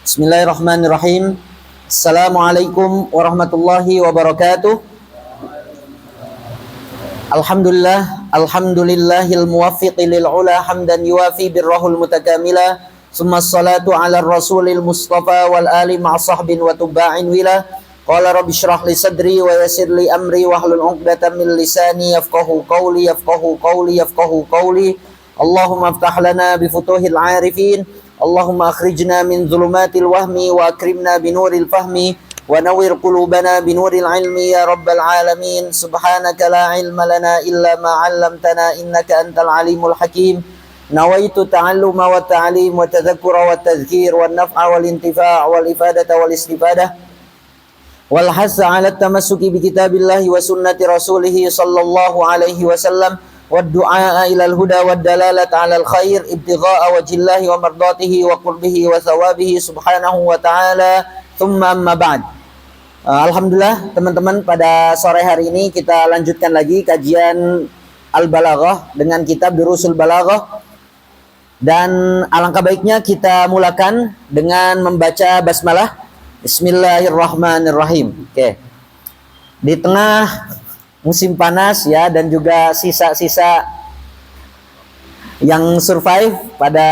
Bismillahirrahmanirrahim. Assalamualaikum warahmatullahi wabarakatuh. Alhamdulillahil muwaffiqi lil ula hamdan yuwafi birrahul mutakamila. Summa salatu ala rasulil mustafa wal ali ma'a sahbin wa tubba'in wila. Qala rabbi shrah li sadri wa yassir li amri wahlul 'uqdatam min lisani yafqahu qawli. Allahumma iftah lana bi futuhil 'arifin. Allahumma akhrijna min zulumatil wahmi wa akrimna binuril fahmi wa nawwir qulubana binuril ilmi ya rabbal alamin. Subhanaka la ilma lana illa ma 'allamtana innaka antal alimul hakim. Nawaitu ta'alluma wa ta'lim wa tadhakkura wa tadhkir wa naf'a wal intifa' wal ifadata wal istifadah wal hassa 'ala tamassuki bi kitabillahi wa sunnati rasulih sallallahu alaihi wasallam wa du'a ila al-huda wa dalalat 'ala al-khair ibtigha'a wajhillahi wa mardatihi wa qurbihi wa thawabihi subhanahu wa ta'ala. Thumma amma ba'd. Alhamdulillah teman-teman, pada sore hari ini kita lanjutkan lagi kajian Al-Balaghah dengan kitab Durusul Balaghah, dan alangkah baiknya kita mulakan dengan membaca basmalah. Bismillahirrahmanirrahim. Oke. Di tengah musim panas ya, dan juga sisa-sisa yang survive pada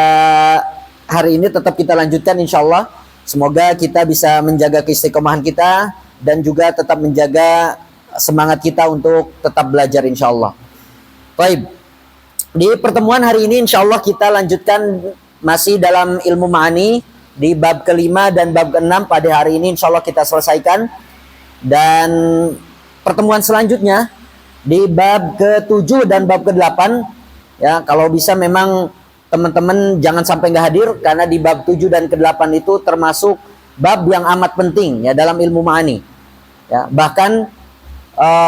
hari ini tetap kita lanjutkan insyaallah. Semoga kita bisa menjaga keistiqomahan kita dan juga tetap menjaga semangat kita untuk tetap belajar insyaallah. Baik. Di pertemuan hari ini insyaallah kita lanjutkan masih dalam ilmu ma'ani di bab kelima dan bab keenam. Pada hari ini insyaallah kita selesaikan, dan pertemuan selanjutnya di bab ke-7 dan bab ke-8 ya. Kalau bisa memang teman-teman jangan sampai nggak hadir, karena di bab 7 dan ke-8 itu termasuk bab yang amat penting ya dalam ilmu ma'ani ya. Bahkan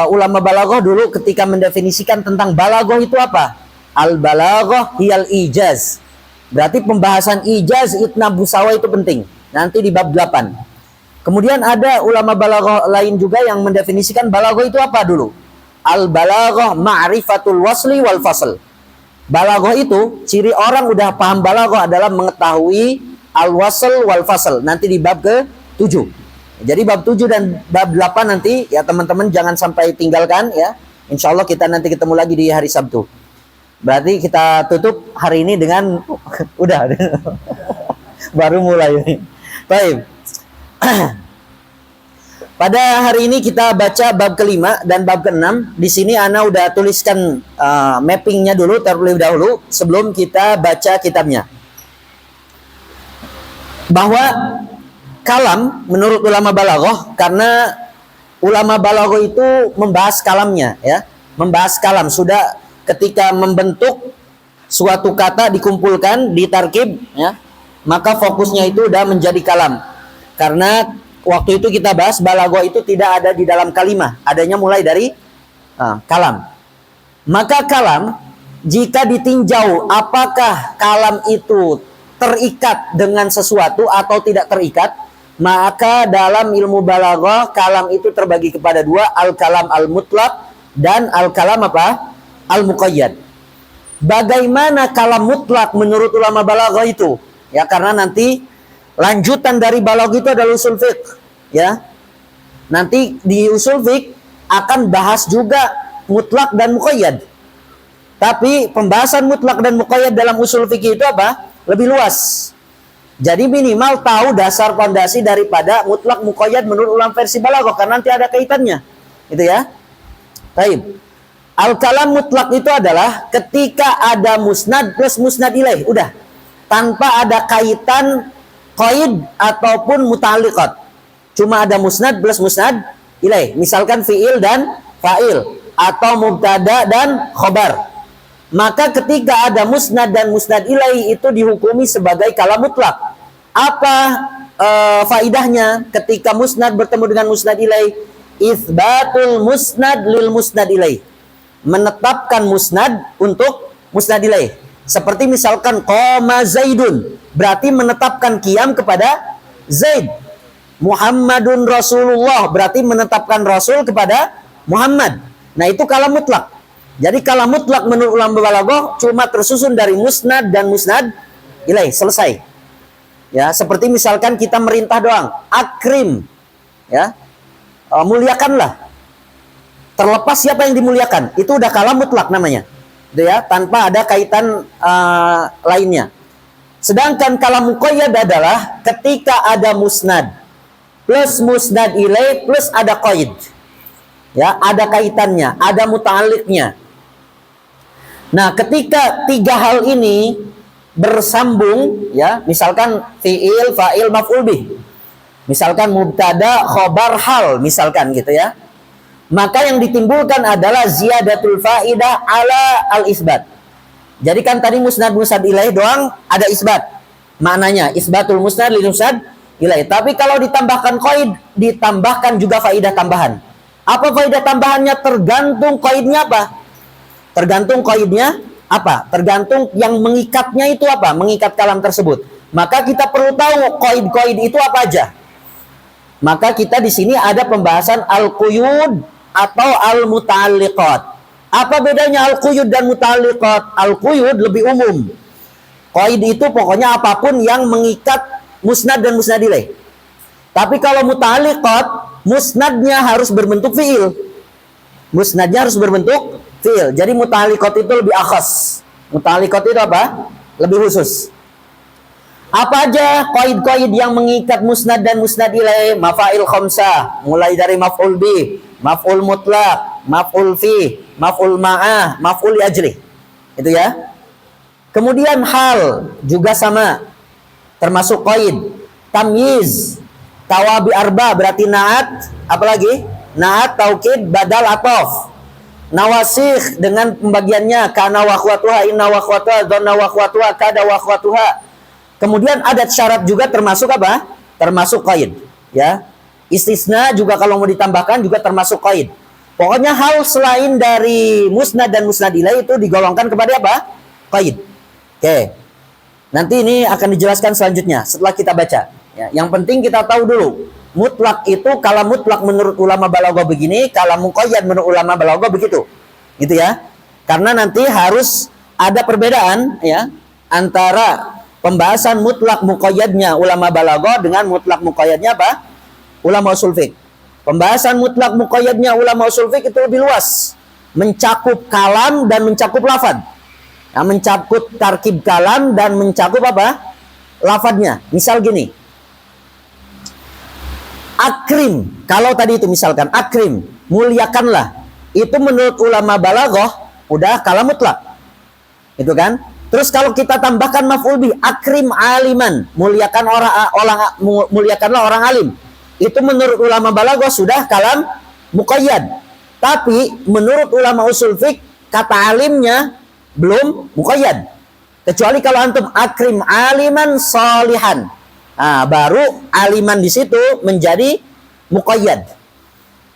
ulama balaghah dulu ketika mendefinisikan tentang balaghah itu apa? Al-balaghah hiyal ijaz. Berarti pembahasan ijaz, itnab busawa itu penting. Nanti di bab 8. Kemudian ada ulama balaghah lain juga yang mendefinisikan balaghah itu apa dulu? Al-balaghah ma'rifatul wasli wal fasl. Balaghah itu, ciri orang udah paham balaghah adalah mengetahui al-wasl wal fasl. Nanti di bab ke-7. Jadi bab 7 dan bab 8 nanti ya teman-teman jangan sampai tinggalkan ya. Insyaallah kita nanti ketemu lagi di hari Sabtu. Berarti kita tutup hari ini dengan udah baru mulai. Baik. Pada hari ini kita baca bab kelima dan bab keenam. Di sini Ana udah tuliskan mappingnya dulu terlebih dahulu sebelum kita baca kitabnya. Bahwa kalam menurut ulama balaghah, karena ulama balaghah itu membahas kalamnya ya, membahas kalam. Sudah ketika membentuk suatu kata dikumpulkan, ditarkib ya, maka fokusnya itu udah menjadi kalam. Karena waktu itu kita bahas balaghah itu tidak ada di dalam kalimah, adanya mulai dari kalam. Maka kalam jika ditinjau apakah kalam itu terikat dengan sesuatu atau tidak terikat, maka dalam ilmu balaghah kalam itu terbagi kepada dua, al-kalam al-mutlaq dan al-kalam apa? Al-muqayyad. Bagaimana kalam mutlak menurut ulama balaghah itu? Ya, karena nanti lanjutan dari balaghah itu adalah usul fiqh, ya. Nanti di usul fiqh akan bahas juga mutlak dan muqayyad. Tapi pembahasan mutlak dan muqayyad dalam usul fiqh itu apa? Lebih luas. Jadi minimal tahu dasar fondasi daripada mutlak muqayyad menurut ulama versi balaghah, karena nanti ada kaitannya. Itu ya. Baik. Al-kalam mutlak itu adalah ketika ada musnad plus musnad ilaih, udah, tanpa ada kaitan qaid ataupun muta'alliqat. Cuma ada musnad plus musnad ilaih. Misalkan fi'il dan fa'il atau mubtada dan khobar. Maka ketika ada musnad dan musnad ilaih itu dihukumi sebagai kalam mutlak. Apa faidahnya ketika musnad bertemu dengan musnad ilaih? Itsbatul musnad lil musnad ilaih. Menetapkan musnad untuk musnad ilaih. Seperti misalkan qama Zaidun, berarti menetapkan qiyam kepada Zaid. Muhammadun Rasulullah, berarti menetapkan Rasul kepada Muhammad. Nah, itu kalam mutlak. Jadi kalam mutlak menurut ulama balaghah cuma tersusun dari musnad dan musnad ilaih, selesai. Ya, seperti misalkan kita merintah doang, akrim, ya, muliakanlah. Terlepas siapa yang dimuliakan, itu udah kalam mutlak namanya, gitu ya, tanpa ada kaitan lainnya. Sedangkan kalam muqayyad adalah ketika ada musnad plus musnad ilaih plus ada qaid, ya, ada kaitannya, ada muta'alliqnya. Nah, ketika tiga hal ini bersambung, ya, misalkan fiil, fa'il, maf'ul bih, misalkan mubtada, khobar, hal, misalkan gitu ya, maka yang ditimbulkan adalah ziyadatul faidah ala al-isbat. Jadi kan tadi musnad ilaih doang ada isbat, maknanya isbatul musnad li musnad ilaih. Tapi kalau ditambahkan qaid, ditambahkan juga faidah tambahan. Apa faidah tambahannya? Tergantung qaidnya apa? Tergantung qaidnya apa? Tergantung yang mengikatnya itu apa? Mengikat kalam tersebut. Maka kita perlu tahu qaid-qaid itu apa aja. Maka kita di sini ada pembahasan al-quyud atau al-muta'alliqat. Apa bedanya al-quyud dan muta'alliqat? Al-quyud lebih umum. Qaid itu pokoknya apapun yang mengikat musnad dan musnad ilaih. Tapi kalau muta'alliqat, musnadnya harus berbentuk fiil. Musnadnya harus berbentuk fiil. Jadi muta'alliqat itu lebih akhas. Muta'alliqat itu apa? Lebih khusus. Apa aja qaid-qaid yang mengikat musnad dan musnad ilaih? Mafail khamsah, mulai dari maf'ul bih, maf'ul mutlaq, maf'ul fi, maf'ul ma'ah, maf'ul ajri. Itu ya. Kemudian hal juga sama, termasuk qaid. Tamyiz, tawabi arba berarti naat, apalagi? Naat, taukid, badal, atof. Nawasikh dengan pembagiannya kana wa akhwatuha, inna wa akhwatuha, dhanna wa akhwatuha, kada wa akhwatuha. Kemudian adat syarat juga termasuk apa? Termasuk qaid, ya. Istisna juga kalau mau ditambahkan juga termasuk qaid. Pokoknya hal selain dari musnad dan musnad ilaih itu digolongkan kepada apa? Qaid. Oke. Nanti ini akan dijelaskan selanjutnya setelah kita baca. Ya, yang penting kita tahu dulu. Mutlak itu kalau mutlak menurut ulama balaghah begini, kalau muqayyad menurut ulama balaghah begitu. Gitu ya. Karena nanti harus ada perbedaan ya antara pembahasan mutlak muqayyadnya ulama balaghah dengan mutlak muqayyadnya apa? Ulama ushul fiqh. Pembahasan mutlak muqayyadnya ulama ushul fiqh itu lebih luas, mencakup kalam dan mencakup lafad. Nah, mencakup tarkib kalam dan mencakup apa? Lafadnya. Misal gini. Akrim, kalau tadi itu misalkan akrim, muliakanlah. Itu menurut ulama balaghah udah kalam mutlak. Itu kan? Terus kalau kita tambahkan maf'ul bih, akrim aliman, muliakanlah orang alim. Itu menurut ulama balaghah sudah kalam muqayyad. Tapi menurut ulama ushul fiqh kata alimnya belum muqayyad. Kecuali kalau antum akrim aliman salihan. Nah, baru aliman di situ menjadi muqayyad.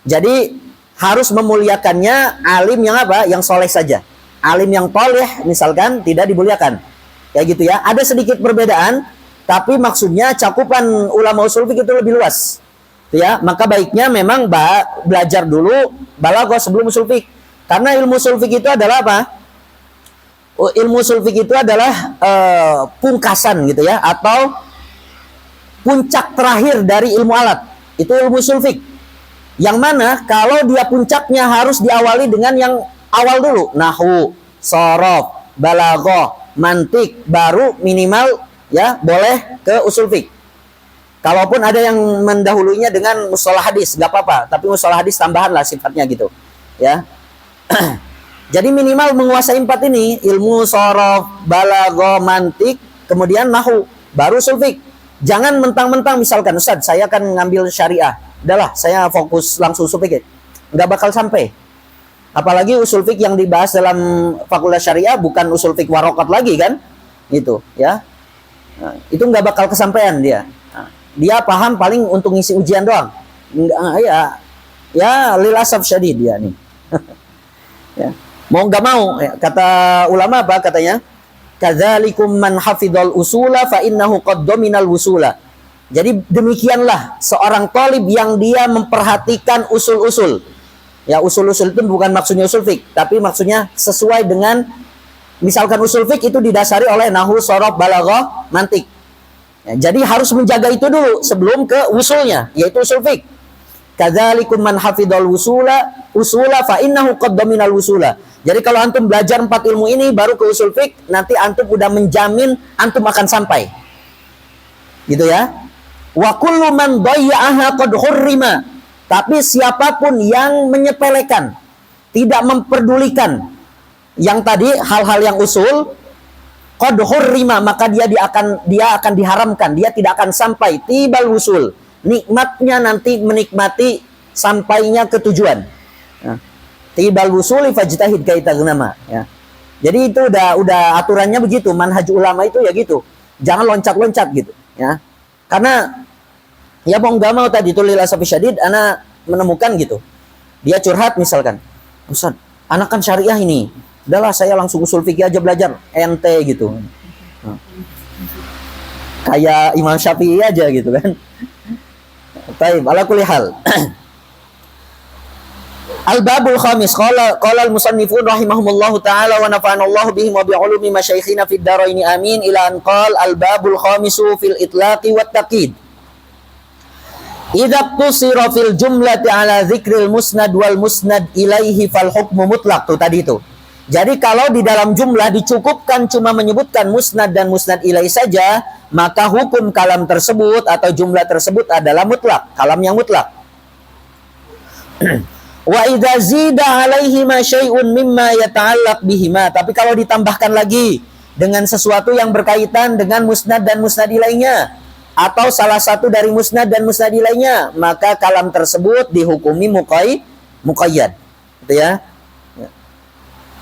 Jadi harus memuliakannya alim yang apa? Yang soleh saja. Alim yang toleh misalkan tidak dimuliakan. Kayak gitu ya. Ada sedikit perbedaan, tapi maksudnya cakupan ulama ushul fiqh itu lebih luas. Ya, maka baiknya memang belajar dulu balaghah sebelum ushul fiqh. Karena ilmu ushul fiqh itu adalah apa? Ilmu ushul fiqh itu adalah pungkasan gitu ya, atau puncak terakhir dari ilmu alat. Itu ilmu ushul fiqh. Yang mana kalau dia puncaknya harus diawali dengan yang awal dulu, nahwu, shorof, balaghah, mantik, baru minimal ya boleh ke ushul fiqh. Kalaupun ada yang mendahulunya dengan mustalah hadis, nggak apa-apa, tapi mustalah hadis tambahan lah sifatnya gitu, ya. Jadi minimal menguasai 4 ini, ilmu shorof, balaghah, mantik, kemudian nahwu, baru ushul fiqh. Jangan mentang-mentang misalkan, Ustaz, saya akan ngambil syariah, udahlah, saya fokus langsung ushul fiqh, nggak bakal sampai. Apalagi ushul fiqh yang dibahas dalam fakultas syariah bukan ushul fiqh warokat lagi kan, gitu ya. Nah, itu nggak bakal kesampaian dia. Nah, dia paham paling untuk ngisi ujian doang. Ya lil asaf syadid dia nih. Ya. Mau nggak mau, ya, kata ulama apa katanya? Kadzalikum man hafidhal usula fa innahu qad dominal wusula. Jadi demikianlah seorang thalib yang dia memperhatikan usul-usul. Ya, usul-usul itu bukan maksudnya usul fiqh, tapi maksudnya sesuai dengan misalkan usul fiqh itu didasari oleh nahwu, shorof, balaghah, mantik. Ya, jadi harus menjaga itu dulu sebelum ke usulnya, yaitu usul fiqh. Kadzalikum man hafidhal usula fa innahu qad daminal usula. Jadi kalau antum belajar 4 ilmu ini baru ke usul fiqh, nanti antum udah menjamin antum akan sampai. Gitu ya. Wa kullu man dhayya'aha qad hurrima. Tapi siapapun yang menyepelekan, tidak memperdulikan yang tadi hal-hal yang usul, qad hurrima, maka dia akan diharamkan, dia tidak akan sampai tibal usul. Nikmatnya nanti menikmati sampainya ke tujuan. Ya. Tibal usuli fajtahid kaitagnama, ya. Jadi itu udah aturannya begitu, manhaj ulama itu ya gitu. Jangan loncat-loncat gitu, ya. Karena ya mau nggak mau tadi itu lil asafi syadid, ana menemukan gitu. Dia curhat misalkan, Ustaz, anak kan syariah ini. Udahlah saya langsung usul fikih aja belajar, ente gitu. Nah. Kayak Imam Syafi'i aja gitu kan. Baik, ala kulli hal. Al-babul khamis, qala al-musannifun rahimahumullahu taala wa nafa'ana Allah bihim wa bi ulumi masyayikhina fid dharain amin ila an qala al-babul khamisu fil itlaqi wat taqid. Idza qusira fil jumlati ala dzikril musnad wal musnad ilaihi fal hukmu mutlaq, tuh tadi itu. Jadi kalau di dalam jumlah dicukupkan cuma menyebutkan musnad dan musnad ilaihi saja, maka hukum kalam tersebut atau jumlah tersebut adalah mutlak, kalam yang mutlak. Wa idza zida alaihi ma syai'un mimma yata'allaq bihima, tapi kalau ditambahkan lagi dengan sesuatu yang berkaitan dengan musnad dan musnad ilaihinya, atau salah satu dari musnad dan musnad ilaihinya, maka kalam tersebut dihukumi muqayyad. Gitu ya.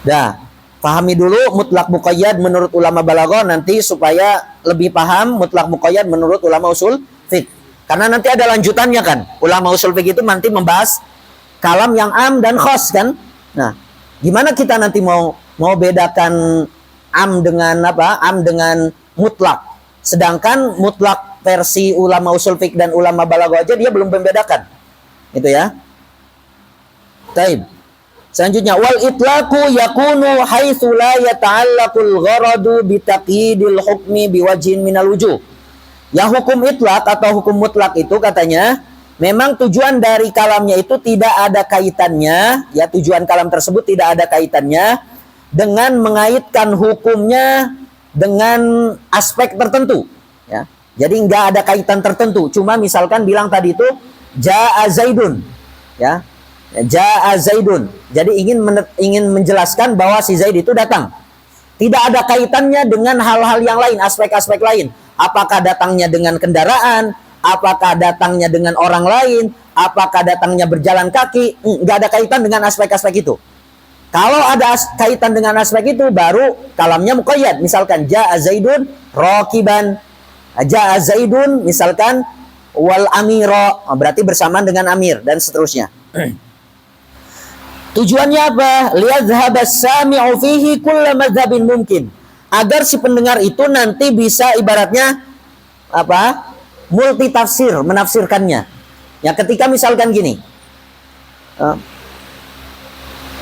Dah, pahami dulu mutlak muqayyad menurut ulama balaghah nanti supaya lebih paham mutlak muqayyad menurut ulama usul fiqh. Karena nanti ada lanjutannya kan. Ulama usul fiqh itu nanti membahas kalam yang am dan khas kan. Nah, gimana kita nanti mau bedakan am dengan apa? Am dengan mutlak. Sedangkan mutlak versi ulama usul fiqh dan ulama balaghah aja dia belum membedakan. Gitu ya. Taib. Selanjutnya wal itlaqu yakunu haitsu la yata'allaqul gharadu bi taqyidil hukmi biwajhin minal wujuh. Ya hukum itlaq atau hukum mutlak itu katanya memang tujuan dari kalamnya itu tidak ada kaitannya, ya tujuan kalam tersebut tidak ada kaitannya dengan mengaitkan hukumnya dengan aspek tertentu, ya. Jadi nggak ada kaitan tertentu, cuma misalkan bilang tadi itu jaa zaidun, ya. Jaa Zaidun. Jadi ingin menjelaskan bahwa si Zaid itu datang. Tidak ada kaitannya dengan hal-hal yang lain, aspek-aspek lain. Apakah datangnya dengan kendaraan, apakah datangnya dengan orang lain, apakah datangnya berjalan kaki, nggak ada kaitan dengan aspek-aspek itu. Kalau ada kaitan dengan aspek itu, baru kalamnya muqayyad. Misalkan jaa Zaidun raqiban, jaa Zaidun misalkan wal amira, berarti bersamaan dengan amir dan seterusnya. Tujuannya apa? Liyadhhabas sami'u fihi kulla madzhabin mungkin. Agar si pendengar itu nanti bisa ibaratnya apa? Multi tafsir, menafsirkannya. Ya ketika misalkan gini.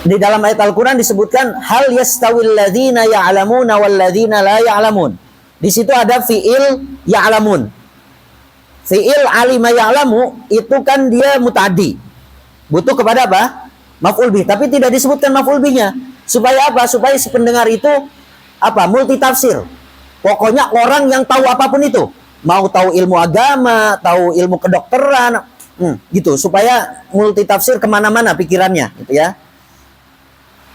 Di dalam ayat Al-Qur'an disebutkan hal yastawil ladzina ya'lamuna wal ladzina la ya'lamun. Di situ ada fi'il ya'lamun. Fi'il alima ya'lamu itu kan dia muta'addi. Butuh kepada apa? Maf'ul bih, tapi tidak disebutkan maf'ul bihnya. Supaya apa? Supaya si pendengar itu apa? Multi tafsir. Pokoknya orang yang tahu apapun itu, mau tahu ilmu agama, tahu ilmu kedokteran, gitu. Supaya multi tafsir kemana-mana pikirannya, gitu ya.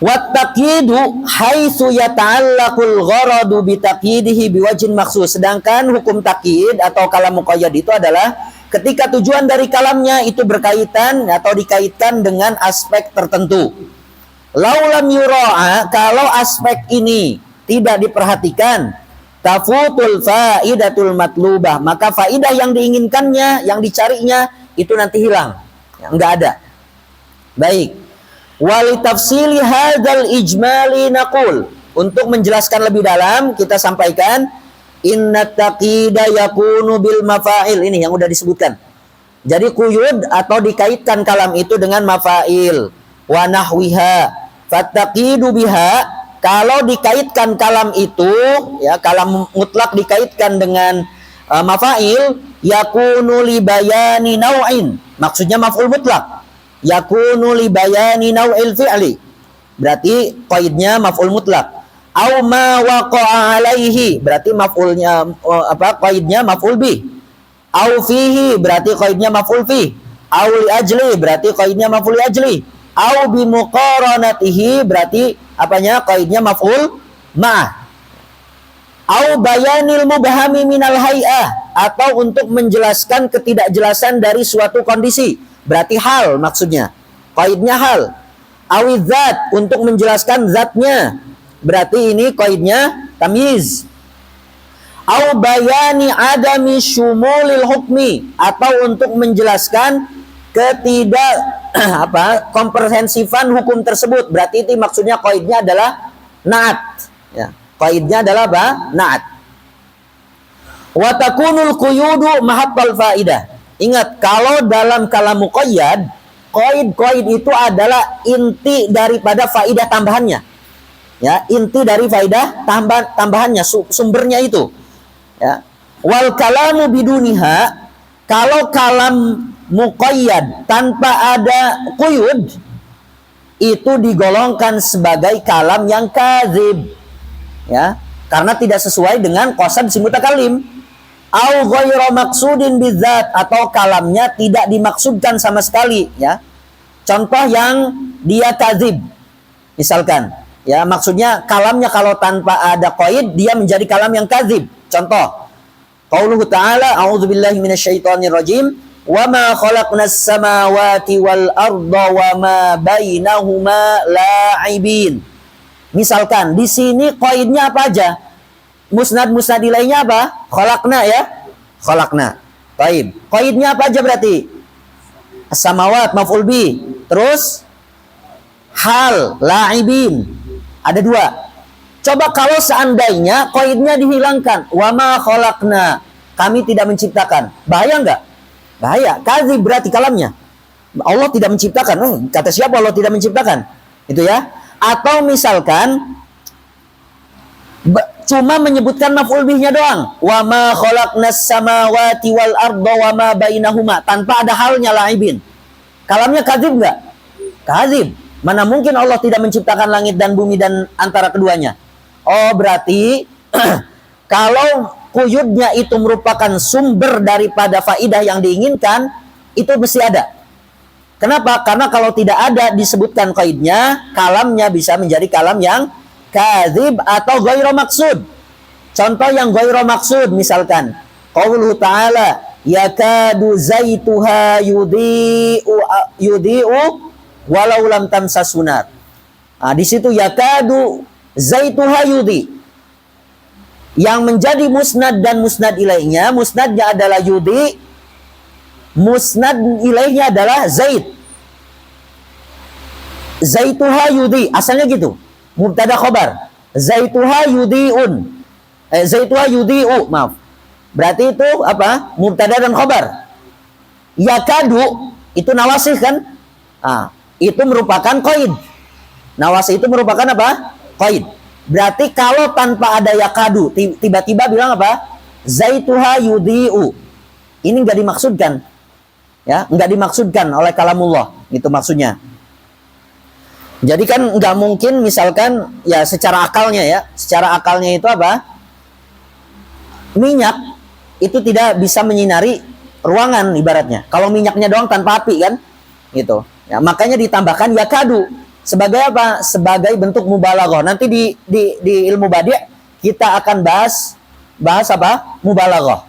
Wattaqidu haitsu yata'allaqul gharadu bitaqyidihi biwajhin makhsus. Sedangkan hukum taqyid atau kalam muqayyad itu adalah ketika tujuan dari kalamnya itu berkaitan atau dikaitkan dengan aspek tertentu. Laulam yura'a, kalau aspek ini tidak diperhatikan, tafutul faidatul matlubah, maka faidah yang diinginkannya, yang dicarinya itu nanti hilang. Enggak ada. Baik. Walitafsili hadzal ijmali naqul. Untuk menjelaskan lebih dalam kita sampaikan inna taqida yakunu bil mafa'il. Ini yang udah disebutkan. Jadi quyud atau dikaitkan kalam itu dengan mafa'il wa nahwiha. Fattaqidu biha, kalau dikaitkan kalam itu, ya kalam mutlak dikaitkan dengan mafail yakunu li bayani naw'in. Maksudnya maf'ul mutlak. Yakunu li bayani naw'il fi'li. Berarti qaidnya maf'ul mutlak. Au ma waqa'a alaihi, berarti maf'ulnya qaidnya maf'ul bih. Au fihi, berarti qaidnya maf'ul fi. Au li ajli, berarti qaidnya maf'ul li ajli. Au bi muqaranatihi, berarti apanya? Qaidnya maf'ul ma'. Au bayanil mubhami minal hay'ah, atau untuk menjelaskan ketidakjelasan dari suatu kondisi, berarti hal maksudnya, qaidnya hal. Awidzat, untuk menjelaskan zatnya, berarti ini qaidnya tamyiz. Au bayani adami syumulil hukmi, atau untuk menjelaskan komprehensifan hukum tersebut, berarti itu maksudnya qaidnya adalah na'at, ya. Qaidnya adalah apa? Na'at. Wa takunul quyudu mahabbal faidah. Ingat, kalau dalam kalam muqayyad, qaid itu adalah inti daripada faidah tambahannya. Ya, inti dari faidah tambahannya, sumbernya itu. Ya. Wal kalamu biduniha, kalau kalam muqayyad tanpa ada quyud, itu digolongkan sebagai kalam yang kadzib. Ya, karena tidak sesuai dengan qasad si mutakalim. Au ghairu maksudin bidzat, atau kalamnya tidak dimaksudkan sama sekali, ya. Contoh yang dia kadzib. Misalkan, ya, maksudnya kalamnya kalau tanpa ada qaid dia menjadi kalam yang kadzib. Contoh, qauluhu ta'ala, a'udzubillahi minasyaitonirrajim, wa ma khalaqnas samawati wal arda wa ma bainahuma la'ibin. Misalkan di sini qaidnya apa aja? Musnad ilainya apa? Khalaqna, ya. Khalaqna. Baik. Qaidnya apa aja berarti? As-samawat maf'ul bi. Terus hal la'ibin. Ada dua. Coba kalau seandainya qaidnya dihilangkan, wa ma khalaqna, kami tidak menciptakan. Bahaya enggak? Bahaya. Kadzib berarti kalamnya. Allah tidak menciptakan. Kata siapa Allah tidak menciptakan? Itu, ya. Atau misalkan cuma menyebutkan maf'ul bihnya doang, wa ma khalaqnas samawati wal arda wa ma bainahuma, tanpa ada halnya la'ibin. Kalamnya kadzib enggak? Kadzib. Mana mungkin Allah tidak menciptakan langit dan bumi dan antara keduanya. Oh, berarti kalau quyudnya itu merupakan sumber daripada faidah yang diinginkan, itu mesti ada. Kenapa? Karena kalau tidak ada disebutkan qaidnya, kalamnya bisa menjadi kalam yang kadzib atau ghairu maksud. Contoh yang ghairu maksud, misalkan qauluhu ta'ala, yakadu zaituha yudhi'u walau lam tamsas sunar. Nah, di situ yakadu zaituha yudhi. Yang menjadi musnad dan musnad ilaihnya, musnadnya adalah yudhi, musnad ilaihnya adalah Zaid. Zaituha yudhi, asalnya gitu. Mubtada khobar. Zaituha yudhi'un. Zaituha yudhi'u, maaf. Berarti itu apa? Mubtada dan khobar. Yakadu itu nawasih kan? Ah, itu merupakan qaid. Nawasih itu merupakan apa? Qaid. Berarti kalau tanpa ada yakadu, tiba-tiba bilang apa? Zaituha yudhi'u. Ini enggak dimaksudkan. Ya, enggak dimaksudkan oleh kalamullah, itu maksudnya. Jadi kan enggak mungkin misalkan ya secara akalnya itu apa? Minyak itu tidak bisa menyinari ruangan ibaratnya. Kalau minyaknya doang tanpa api kan? Gitu. Ya, makanya ditambahkan yakadu sebagai apa? Sebagai bentuk mubalaghah. Nanti di ilmu badi' kita akan bahas apa? Mubalaghah.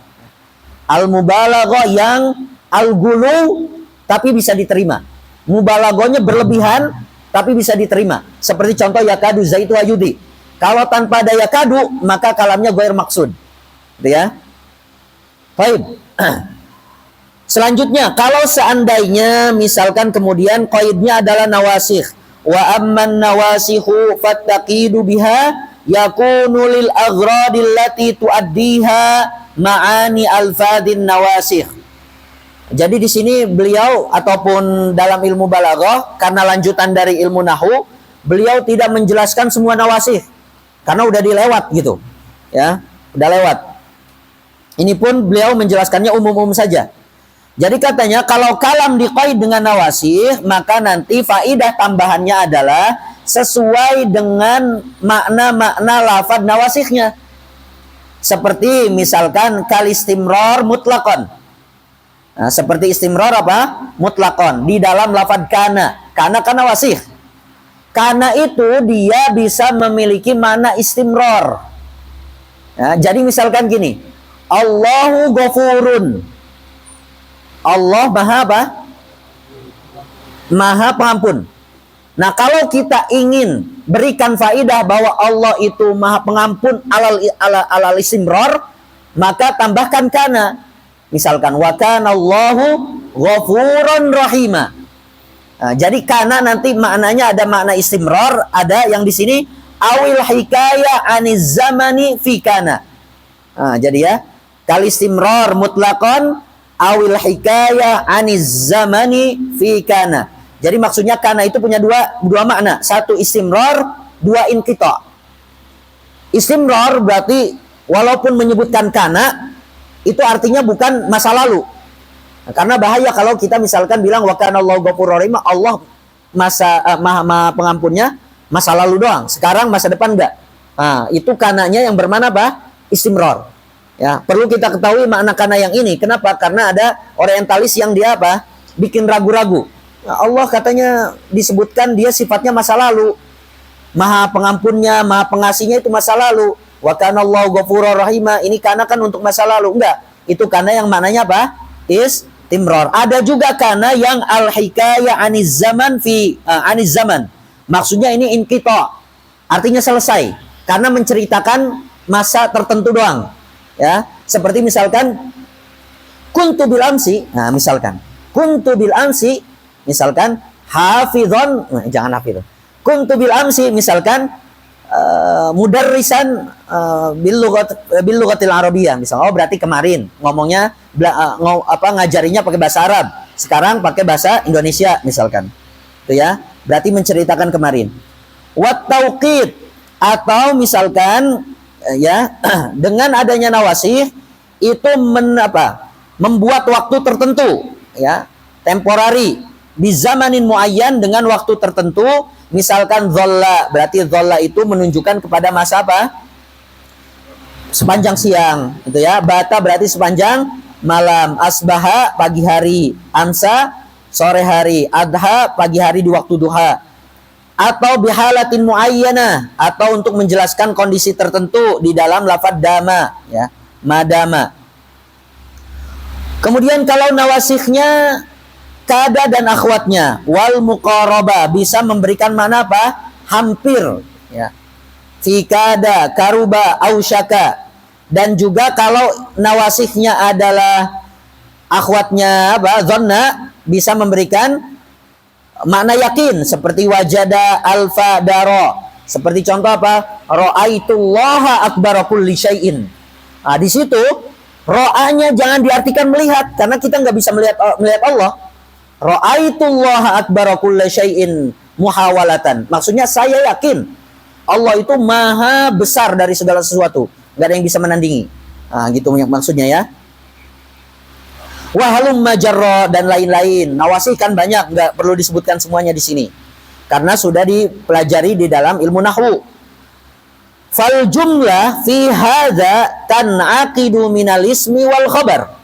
Al-mubalaghah yang al-gulu tapi bisa diterima. Mubalaghahnya berlebihan tapi bisa diterima. Seperti contoh yakadu zaitu ayudi. Kalau tanpa ada yakadu, maka kalamnya ghair maksud. Gitu ya. Baik. Selanjutnya, kalau seandainya misalkan kemudian qaidnya adalah nawasikh, wa amman nawasikhu fattaqidu biha yakunu lil aghradil lati tuaddiha ma'ani alfadin nawasikh. Jadi di sini beliau ataupun dalam ilmu balaghah, karena lanjutan dari ilmu nahwu, beliau tidak menjelaskan semua nawasikh karena udah dilewat gitu. Ya, udah lewat. Ini pun beliau menjelaskannya umum-umum saja. Jadi katanya kalau kalam diqaid dengan nawasih, maka nanti faidah tambahannya adalah sesuai dengan makna-makna lafaz nawasihnya. Seperti misalkan kalistimror mutlakon. Nah, seperti istimror apa? Mutlakon. Di dalam lafaz kana. Kana kan nawasih. Kana itu dia bisa memiliki makna istimror. Nah, jadi misalkan gini. Allahu ghafurun. Allah maha apa? Maha pengampun. Nah, kalau kita ingin berikan faidah bahwa Allah itu maha pengampun alal istimror, maka tambahkan kana. Misalkan wa kana Allahu ghafurun rahima. Nah, jadi kana nanti maknanya ada makna istimror, ada yang di sini awil hikayah aniz zamani fi kana. Nah, jadi ya, kal istimror mutlaqan awil hikayah aniz zamani fi kana. Jadi maksudnya kana itu punya dua makna. Satu istimror, dua inqita. Istimror berarti walaupun menyebutkan kana, itu artinya bukan masa lalu. Nah, karena bahaya kalau kita misalkan bilang wa kana Allahu ghafurur rahim, Allah maha pengampunnya masa lalu doang. Sekarang masa depan enggak. Nah, itu kananya yang bermana apa? Istimror. Ya, perlu kita ketahui makna kana yang ini. Kenapa? Karena ada orientalis yang dia apa? Bikin ragu-ragu. Nah, Allah katanya disebutkan dia sifatnya masa lalu. Maha pengampunnya, maha pengasihnya itu masa lalu. Wa kana Allahu ghafurur rahima. Ini kana kan untuk masa lalu. Enggak. Itu kana yang maknanya apa? Istimror. Ada juga kana yang al-hikayah aniz zaman aniz zaman. Maksudnya ini inqita. Artinya selesai. Karena menceritakan masa tertentu doang. Ya, seperti misalkan kuntu bil amsi, nah misalkan kuntu bil amsi, misalkan hafizon, nah, jangan hafidh. Kuntu bil amsi misalkan mudarrisan bil lughatil arabiyyah, misalnya oh berarti kemarin ngomongnya ngajarinya pakai bahasa Arab, sekarang pakai bahasa Indonesia misalkan. Itu ya, berarti menceritakan kemarin. Wat tauqid, atau misalkan ya dengan adanya nawasih itu membuat waktu tertentu, ya, temporari, di zamanin muayyan, dengan waktu tertentu. Misalkan dhalla, berarti dhalla itu menunjukkan kepada masa apa? Sepanjang siang, gitu ya. Bata berarti sepanjang malam, asbaha pagi hari, amsa sore hari, adha pagi hari di waktu duha. Atau bihalatin muayyana, atau untuk menjelaskan kondisi tertentu di dalam lafaz dama, ya, madama. Kemudian kalau nawasihnya kada dan akhwatnya, wal muqaraba, bisa memberikan makna apa? Hampir, ya. Fi kada, karuba, ausyaka. Dan juga kalau nawasihnya adalah akhwatnya apa? Dhanna, bisa memberikan makna yakin, seperti wajada alfa daro. Seperti contoh apa? Ra'aitullaha akbar kulli syai'in. Nah, di situ ro'anya jangan diartikan melihat, karena kita nggak bisa melihat Allah. Ra'aitullaha akbar kulli syai'in muhawalatan. Maksudnya saya yakin Allah itu maha besar dari segala sesuatu, nggak ada yang bisa menandingi. Nah, gitu maksudnya ya. Wahalum majarro dan lain-lain. Nawasih kan banyak, nggak perlu disebutkan semuanya di sini, karena sudah dipelajari di dalam ilmu nahwu. Fal jumlah fi hadza tan'aqidu minal ismi wal khabar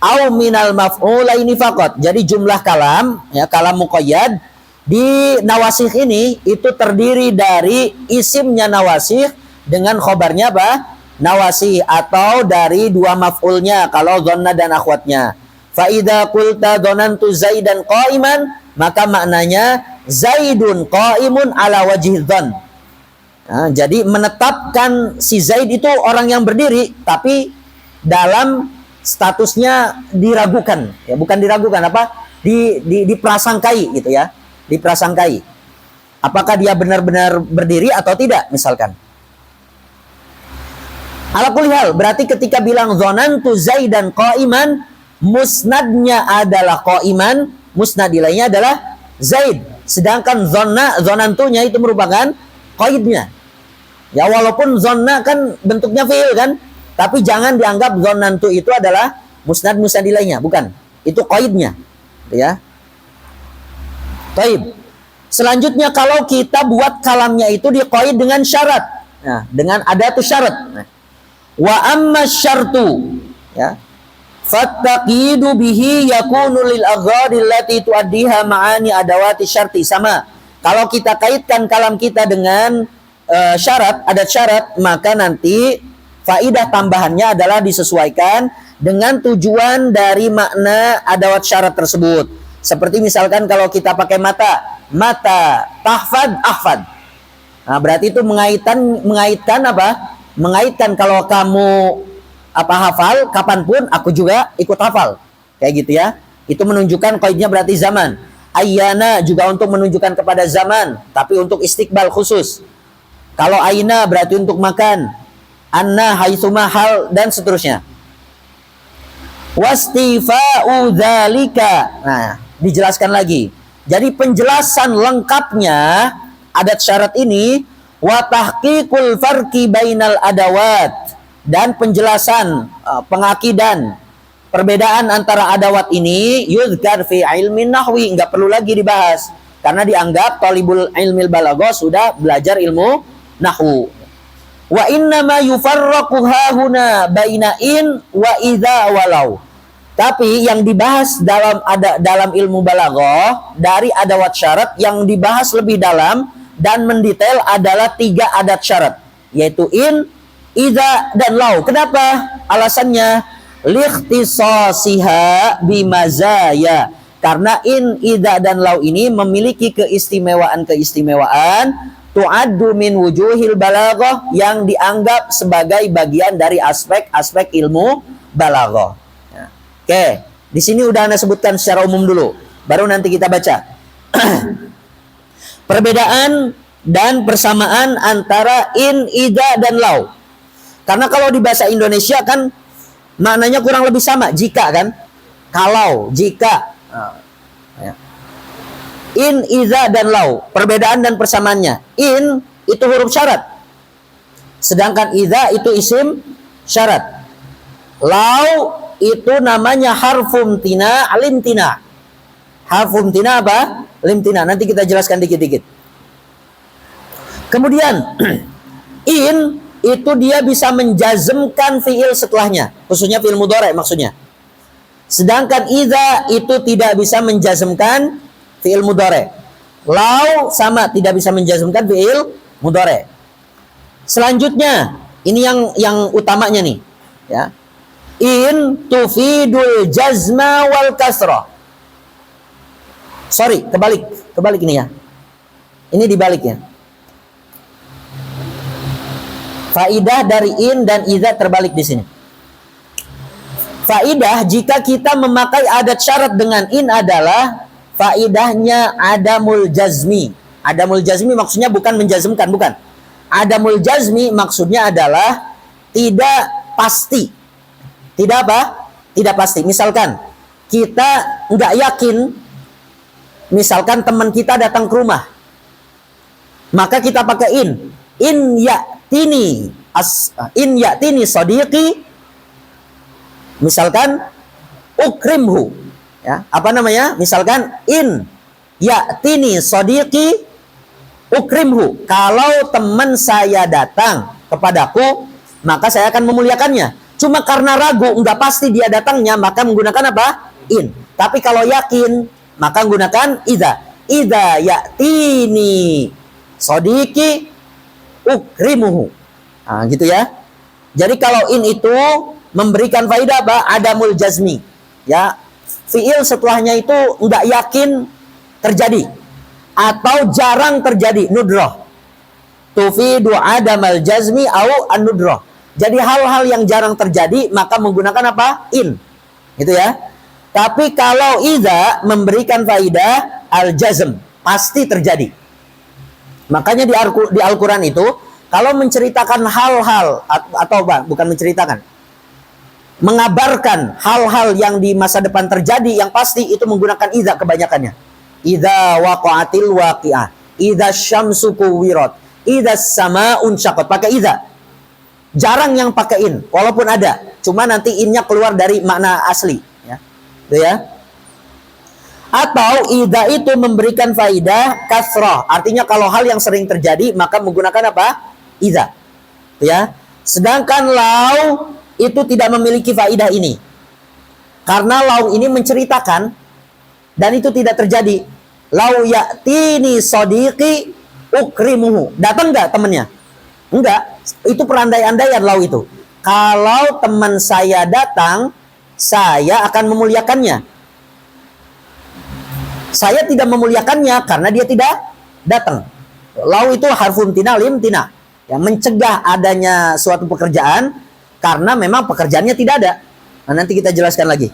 au minal maf'ulaini faqat. Jadi jumlah kalam, ya, kalam muqayyad di nawasih ini itu terdiri dari isimnya nawasih dengan khobarnya apa? Nawasih, atau dari dua maf'ulnya kalau dhanna dan akhwatnya. Fa idza qulta dhanantu zaidan qa'iman, maka maknanya zaidun qa'imun ala wajhi dhann. Nah, jadi menetapkan si Zaid itu orang yang berdiri, tapi dalam statusnya diragukan, ya, bukan diragukan, diprasangkai gitu ya, diprasangkai. Apakah dia benar-benar berdiri atau tidak misalkan. Ala kulli hal, berarti ketika bilang dzanantu Zaidan qa'iman, musnadnya adalah qa'iman, musnad ilainya adalah Zaid. Sedangkan dzanantunya itu merupakan qaidnya. Ya, walaupun dzanna kan bentuknya fi'il kan, Tapi jangan dianggap dzannantu itu adalah musnad ilainya, bukan. Itu qaidnya. Ya. Baik. Selanjutnya kalau kita buat kalamnya itu diqaid dengan syarat. Nah, dengan adatu syarat. Nah. Wa amma syartu, ya. Fattaqidu bihi yakunu lil aghradi allati tuaddiha ma'ani adawati syarti. Sama. Kalau kita kaitkan kalam kita dengan syarat, adat syarat, maka nanti faidah tambahannya adalah disesuaikan dengan tujuan dari makna adawat syarat tersebut. Seperti misalkan kalau kita pakai mata tahfad ahfad. Nah, berarti itu mengaitkan apa? Mengaitkan kalau kamu hafal, kapanpun aku juga ikut hafal. Kayak gitu ya. Itu menunjukkan qaidnya berarti zaman. Ayyana juga untuk menunjukkan kepada zaman, tapi untuk istiqbal khusus. Kalau aina berarti untuk makan. Anna haitsuma hal dan seterusnya. Wastifa'u dzalika. Nah, dijelaskan lagi. Jadi penjelasan lengkapnya adat syarat ini wa tahqiqul farqi bainal adawat, dan penjelasan pengakidan perbedaan antara adawat ini yuzkar fi ilmin nahwi, enggak perlu lagi dibahas karena dianggap talibul ilmil balaghah sudah belajar ilmu nahwu. Wa inna ma yufarraqu hahuna baina in wa idza walau. Tapi yang dibahas dalam ilmu balaghah dari adawat syarat yang dibahas lebih dalam dan mendetail adalah 3 adat syarat, yaitu in, idza, dan lau. Kenapa? Alasannya likhtisasiha bimazaya. Karena in, idza, dan lau ini memiliki keistimewaan tu'addu min wujuhil balaghah yang dianggap sebagai bagian dari aspek-aspek ilmu balaghah. Oke, di sini udah Anda sebutkan secara umum dulu, baru nanti kita baca. Perbedaan dan persamaan antara in, ida, dan lau. Karena kalau di bahasa Indonesia kan maknanya kurang lebih sama, jika kan, kalau, jika. In, ida, dan lau. Perbedaan dan persamaannya. In itu huruf syarat, sedangkan ida itu isim syarat. Lau itu namanya harfum tina limtina. Harfum tina apa? Limtina. Nanti kita jelaskan dikit-dikit. Kemudian in itu dia bisa menjazmkan fiil setelahnya, khususnya fiil mudhari maksudnya. Sedangkan idza itu tidak bisa menjazmkan fiil mudhari. Lau sama tidak bisa menjazmkan fiil mudhari. Selanjutnya, ini yang utamanya nih, ya. In tufidul jazma wal kasrah. Sorry, kebalik ini ya. Ini dibaliknya. Faidah dari in dan idza terbalik di sini. Faidah jika kita memakai adat syarat dengan in adalah faidahnya adamul jazmi. Adamul jazmi maksudnya bukan menjazmkan, bukan. Adamul jazmi maksudnya adalah tidak pasti. Tidak apa? Tidak pasti. Misalkan kita nggak yakin, misalkan teman kita datang ke rumah, maka kita pakai in. In ya'tini sadiqi, misalkan ukrimhu, ya, apa namanya? Misalkan in ya'tini sadiqi ukrimhu. Kalau teman saya datang kepadaku, maka saya akan memuliakannya. Cuma karena ragu, nggak pasti dia datangnya, maka menggunakan apa? In. Tapi kalau yakin, maka menggunakan idza. Idza ya'tini sadiqi ukrimuhu. Nah, gitu ya. Jadi kalau in itu memberikan faidah apa? Adamul jazmi. Ya, fiil setelahnya itu nggak yakin terjadi atau jarang terjadi, nudrah. Tufidu adamal jazmi au an-nudrah. Jadi hal-hal yang jarang terjadi maka menggunakan apa? In. Gitu ya. Tapi kalau idza memberikan faidah al-jazm, pasti terjadi. Makanya di Al-Qur'an itu kalau menceritakan hal-hal atau bukan menceritakan, mengabarkan hal-hal yang di masa depan terjadi yang pasti itu menggunakan idza kebanyakannya. Idza waqa'atil waqi'ah, idza syamsu kuwirat, idza samaa'un syaqqat, pakai idza. Jarang yang pakai in, walaupun ada, cuma nanti innya keluar dari makna asli, ya. Itu ya. Atau idza itu memberikan faidah kasrah. Artinya kalau hal yang sering terjadi maka menggunakan apa? Idza. Ya. Sedangkan lau itu tidak memiliki faidah ini. Karena lau ini menceritakan dan itu tidak terjadi. Lau ya'tini sadiqi ukrimuhu. Datang enggak temannya? Enggak. Itu perandai-andaian lau itu. Kalau teman saya datang, saya akan memuliakannya. Saya tidak memuliakannya karena dia tidak datang. Lau itu harfun tina lim tina. Ya, mencegah adanya suatu pekerjaan karena memang pekerjaannya tidak ada. Nah, nanti kita jelaskan lagi.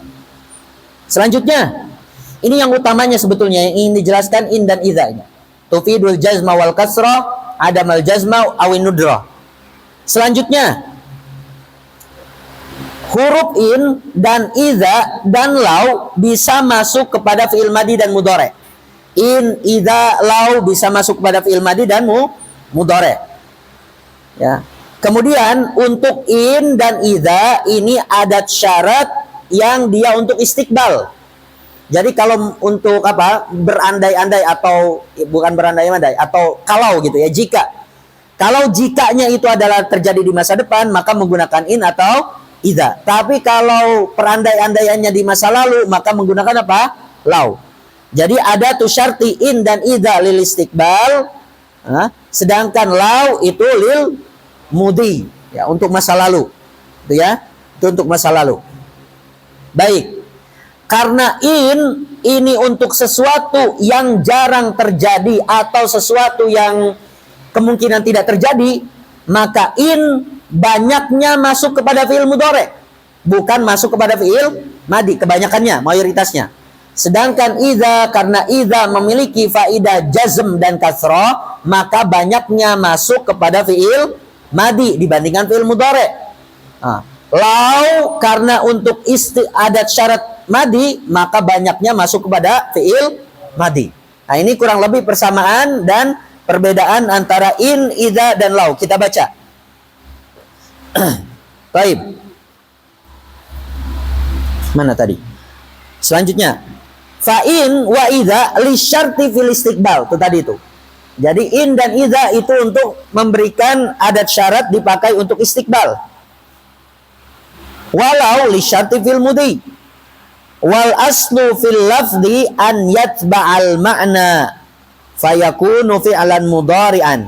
Selanjutnya, ini yang utamanya sebetulnya yang ingin dijelaskan in dan idza ini. Tufidul jazma wal kasrah, adamal jazma awin nudrah. Selanjutnya, huruf in dan idza dan lau bisa masuk kepada fi'il madhi dan mudhari. In, idza, lau bisa masuk kepada fi'il madhi dan mudhari. Ya. Kemudian untuk in dan idza ini adat syarat yang dia untuk istiqbal. Jadi kalau untuk apa? Berandai-andai atau bukan berandai-andai atau kalau gitu ya, jika. Kalau jikanya itu adalah terjadi di masa depan, maka menggunakan in atau idza. Tapi kalau perandai-andaiannya di masa lalu, maka menggunakan apa? Lau. Jadi ada tu syarti in dan idza lil istiqbal, sedangkan lau itu lil mudi, ya, untuk masa lalu. Itu ya, itu untuk masa lalu. Baik. Karena in ini untuk sesuatu yang jarang terjadi atau sesuatu yang kemungkinan tidak terjadi, maka in banyaknya masuk kepada fi'il mudhari, bukan masuk kepada fi'il madhi, kebanyakannya, mayoritasnya. Sedangkan idza, karena idza memiliki faidah jazm dan kasrah, maka banyaknya masuk kepada fi'il madhi dibandingkan fi'il mudhari. Lau karena untuk adat syarat madhi, maka banyaknya masuk kepada fi'il madhi. Nah, ini kurang lebih persamaan dan perbedaan antara in, idza dan lau. Kita baca. Baik. Mana tadi? Selanjutnya, fa in wa idza li syarti fil istiqbal. Itu tadi itu. Jadi in dan idza itu untuk memberikan adat syarat dipakai untuk istiqbal. Walau li syarti fil mudhi. Wal aslu fil lafzi an yatba'al ma'na fayakunu fi'lan mudhari'an.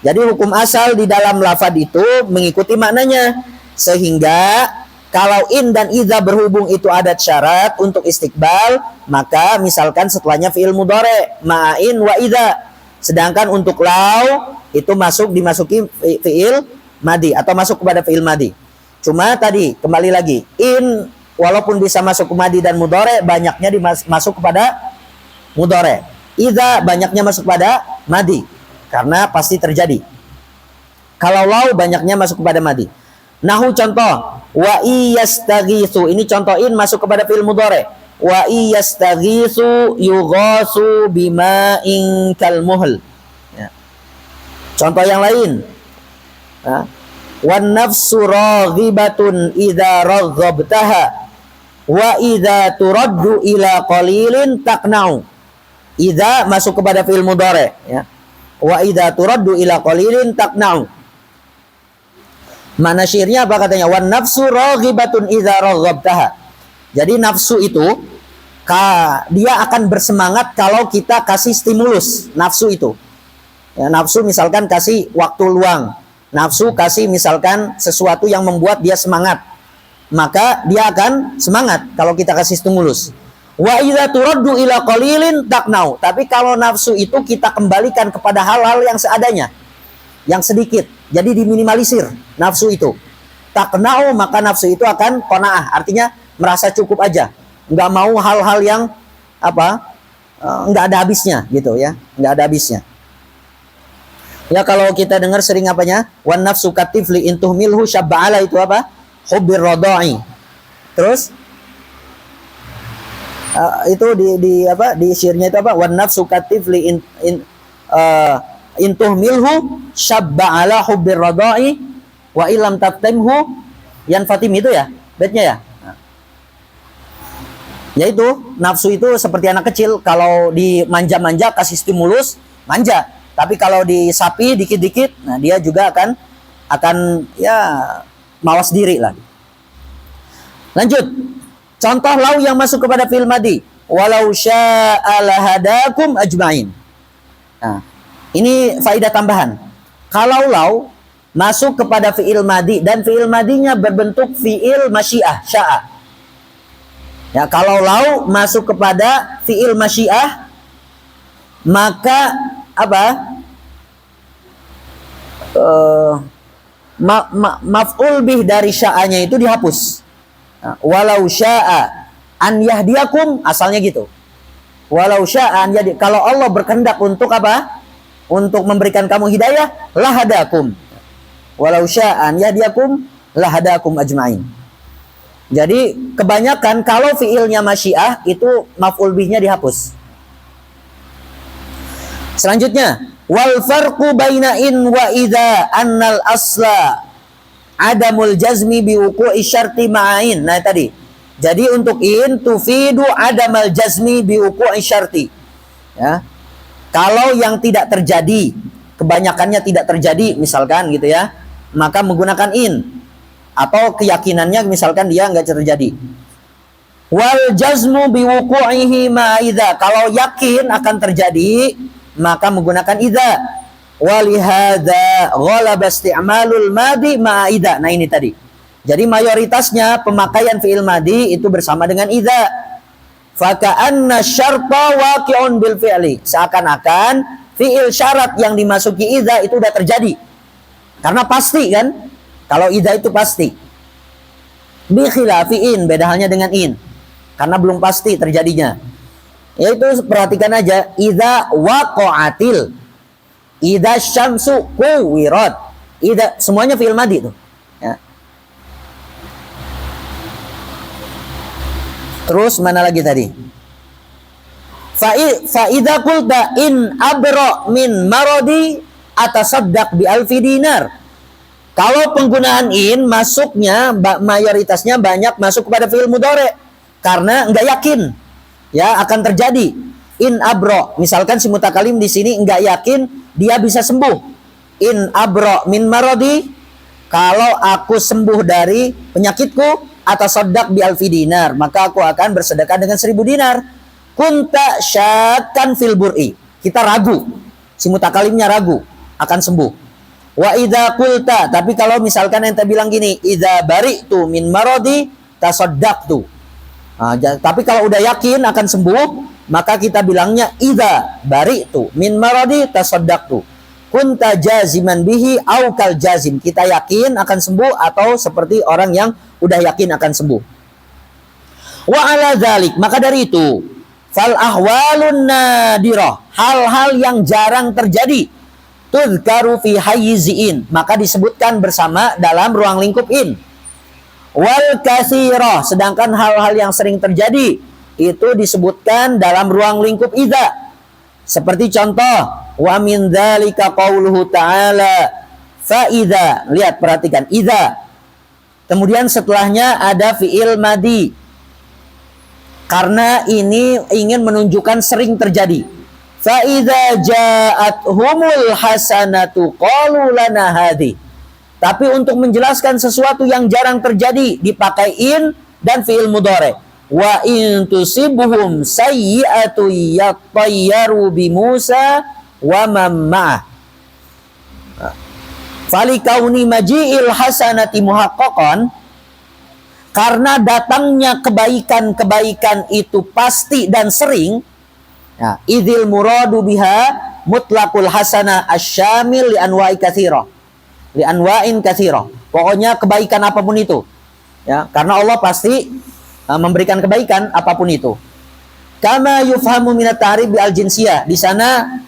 Jadi hukum asal di dalam lafaz itu mengikuti maknanya, sehingga kalau in dan idza berhubung itu adat syarat untuk istiqbal, maka misalkan setelahnya fi'il mudhari ma'in wa idza. Sedangkan untuk lau itu dimasuki fi'il madhi atau masuk kepada fi'il madhi. Cuma tadi kembali lagi, in walaupun bisa masuk ke madhi dan mudhari, banyaknya masuk kepada mudhari. Idza banyaknya masuk pada madhi karena pasti terjadi. Kalau lau banyaknya masuk kepada madhi. Nahu contoh, wa iyastaghitsu, ini contoh in masuk kepada fi'il mudhari. Wa iyastaghitsu yughasu bima'in kalmuhl. Ya. Contoh yang lain. Wan nafsu raghibatun idza raghabtaha wa idza turaddu ila qalilin taqna'u. Idza masuk kepada fi'il mudhari, ya. Wa idza turaddu ila qalilin taqna'u. Mana syairnya apa katanya? Wan nafsu raghibatun idza raghabtaha. Jadi nafsu itu dia akan bersemangat kalau kita kasih stimulus nafsu itu. Ya, nafsu misalkan kasih waktu luang. Nafsu kasih misalkan sesuatu yang membuat dia semangat. Maka dia akan semangat kalau kita kasih stimulus. Wa idza turaddu ila qalilin taqnau. Tapi kalau nafsu itu kita kembalikan kepada hal-hal yang seadanya, yang sedikit, jadi diminimalisir nafsu itu. Taqnau, maka nafsu itu akan qanaah, artinya merasa cukup aja, nggak mau hal-hal yang nggak ada habisnya gitu ya, nggak ada habisnya. Ya kalau kita dengar sering apanya, wan nafsu katifli intuhmilhu syabba'ala, itu apa? Hubbir radha'i. Terus itu di syairnya itu apa? Wan nafsu katifli intuhmilhu syabba'ala hubbir radha'i Wa ilam tatimhu yanfatim, itu ya baitnya ya. Yaitu nafsu itu seperti anak kecil, kalau dimanja-manja kasih stimulus manja, tapi kalau disapi dikit-dikit, nah dia juga akan ya mawas diri lah. Lanjut, contoh lau yang masuk kepada fi'il madhi, walau syaa lahadakum ajmain. Nah, ini faedah tambahan. Kalau lau masuk kepada fi'il madhi dan fi'il madhinya berbentuk fi'il masyiah, syaa. Ya, kalau lau masuk kepada fi'il masyiah, maka apa? Maf'ul bih dari sya'anya itu dihapus. Nah, walau sya'a an yahdiyakum, asalnya gitu. Walau sya'a an yahdi, kalau Allah berkehendak untuk apa? Untuk memberikan kamu hidayah, lahadakum. Walau sya'a an yahdiyakum lahadakum ajmain. Jadi kebanyakan kalau fiilnya masyiah itu maf'ul bihnya dihapus. Selanjutnya, wal farqu baina in wa idza annal asla adamul jazmi bi wuqu'i syarti ma'ain. Nah tadi. Jadi untuk in tufidu adamal jazmi bi wuqu'i syarti. Ya. Kalau yang tidak terjadi, kebanyakannya tidak terjadi misalkan gitu ya, maka menggunakan in. Atau keyakinannya misalkan dia nggak terjadi. Wal jazmu biwuqu'ihi ma idza, kalau yakin akan terjadi maka menggunakan idza. Walihadza ghalaba isti'malul madhi ma idza. Nah ini tadi. Jadi mayoritasnya pemakaian fi'il madhi itu bersama dengan idza. Fa ka'anna syarta waqi'un bil fi'li. Seakan-akan fi'il syarat yang dimasuki idza itu udah terjadi. Karena pasti kan? Kalau idza itu pasti. Bi khilafi in, beda halnya dengan in. Karena belum pasti terjadinya. Yaitu perhatikan aja, idza waqa'atil, idza syamsu kuwirat. Idza semuanya fi'il madhi tuh. Ya. Terus mana lagi tadi? Fa idza qulta in abra min maradi atasaddaq bi alfi dinar. Kalau penggunaan in masuknya mayoritasnya banyak masuk kepada fi'il mudhari karena enggak yakin ya akan terjadi. In abro, misalkan si mutakalim di sini enggak yakin dia bisa sembuh. In abro min maradi, kalau aku sembuh dari penyakitku, atasaddaq bi alfi dinar, maka aku akan bersedekah dengan 1000 dinar. Kunta syakkan fil bur'i, kita ragu, si mutakalimnya ragu akan sembuh. Wa idza qulta, tapi kalau misalkan ente bilang gini, idza bari'tu min maradi tasaddaqtu. Nah, tapi kalau udah yakin akan sembuh, maka kita bilangnya idza bari'tu min maradi tasaddaqtu. Kunta jaziman bihi au kal jazim. Kita yakin akan sembuh atau seperti orang yang udah yakin akan sembuh. Wa ala dzalik, maka dari itu, fal ahwalun nadirah, hal-hal yang jarang terjadi, tudkaru fi hayyiziin, maka disebutkan bersama dalam ruang lingkup in. Wal katsirah, sedangkan hal-hal yang sering terjadi itu disebutkan dalam ruang lingkup idza. Seperti contoh, wa min dzalika qauluhu ta'ala fa idza. Lihat, perhatikan idza. Kemudian setelahnya ada fi'il madhi. Karena ini ingin menunjukkan sering terjadi. Fa idza ja'athumul hasanatu qalu lana hadhi. Tapi untuk menjelaskan sesuatu yang jarang terjadi dipakai in dan fi'il mudhari. Wa in tusibuhum sayyi'atu yattayyaru bi Musa wa man ma'ah. Falikauni maji'il hasanati muhaqqaqan, karena datangnya kebaikan-kebaikan itu pasti dan sering. Nah, idzil muradu biha mutlaqul hasanah asyamil li anwa'i katsira. Li anwa'in katsira. Pokoknya kebaikan apapun itu. Ya, karena Allah pasti memberikan kebaikan apapun itu. Kama yufhamu minat ta'rif bi al-jinsiyah. Di sana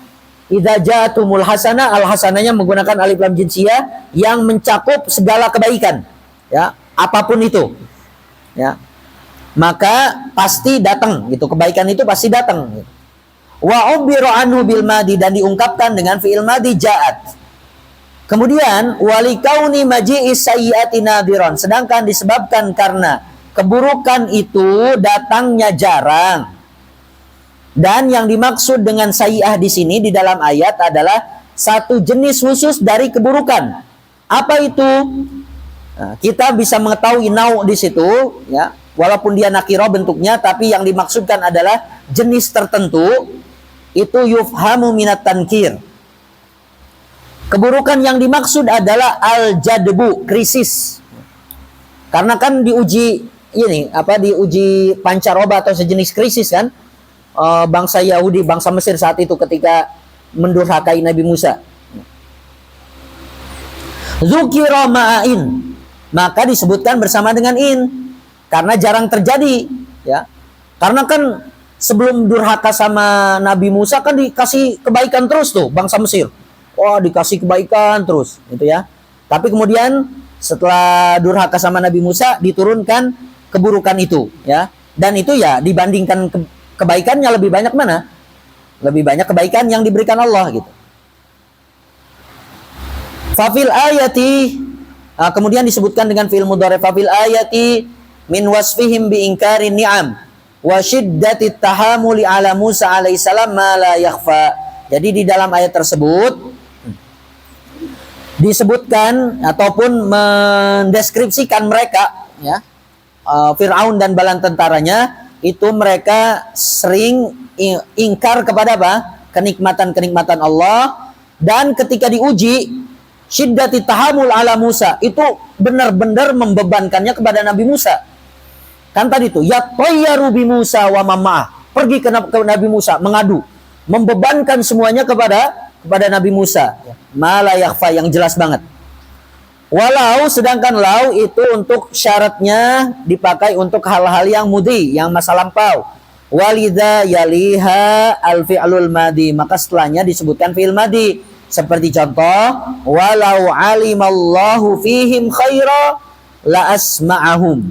idza ja'atumul hasanah, al-hasanahnya menggunakan alif lam jinsiyah yang mencakup segala kebaikan. Ya, apapun itu. Ya. Maka pasti datang gitu. Kebaikan itu pasti datang. Wa ubiru anhu bil madi, dan diungkapkan dengan fi'il madi ja'at. Kemudian wali kauni maji'is sayyiati nadiron, sedangkan disebabkan karena keburukan itu datangnya jarang. Dan yang dimaksud dengan sayyi'ah di sini di dalam ayat adalah satu jenis khusus dari keburukan. Apa itu? Nah, kita bisa mengetahui nau di situ, ya, walaupun dia nakiro bentuknya, tapi yang dimaksudkan adalah jenis tertentu. Itu yufhamu minat tankir. Keburukan yang dimaksud adalah al-jadbu, krisis. Karena kan diuji diuji pancaroba atau sejenis krisis kan, bangsa Yahudi, bangsa Mesir saat itu ketika mendurhakai Nabi Musa. Dzukira ma'in, maka disebutkan bersama dengan in, karena jarang terjadi, ya. Karena kan sebelum durhaka sama Nabi Musa kan dikasih kebaikan terus tuh bangsa Mesir. Oh, dikasih kebaikan terus, gitu ya. Tapi kemudian setelah durhaka sama Nabi Musa diturunkan keburukan itu, ya. Dan itu ya dibandingkan kebaikannya lebih banyak mana? Lebih banyak kebaikan yang diberikan Allah, gitu. Fafil ayati, kemudian disebutkan dengan fi'il mudhari, fafil ayati min wasfihim bi inkarin ni'am wa shiddati tahamuli ala Musa alaihissalam ma la yakhfa. Jadi di dalam ayat tersebut disebutkan ataupun mendeskripsikan mereka, ya, Fir'aun dan bala tentaranya itu mereka sering ingkar kepada apa? Kenikmatan-kenikmatan Allah, dan ketika diuji syiddati tahamul ala Musa itu benar-benar membebankannya kepada Nabi Musa. Kan tadi itu ya tayyaru bi Musa wa mamah, pergi ke Nabi Musa mengadu, membebankan semuanya kepada Nabi Musa. Mala yakhfa, yang jelas banget. Walau, sedangkan lau itu untuk syaratnya dipakai untuk hal-hal yang mudi, yang masa lampau. Walidha yaliha al-fi'lul madi, maka setelahnya disebutkan fi'il madi. Seperti contoh, walau alimallahu fihim khaira la asma'ahum.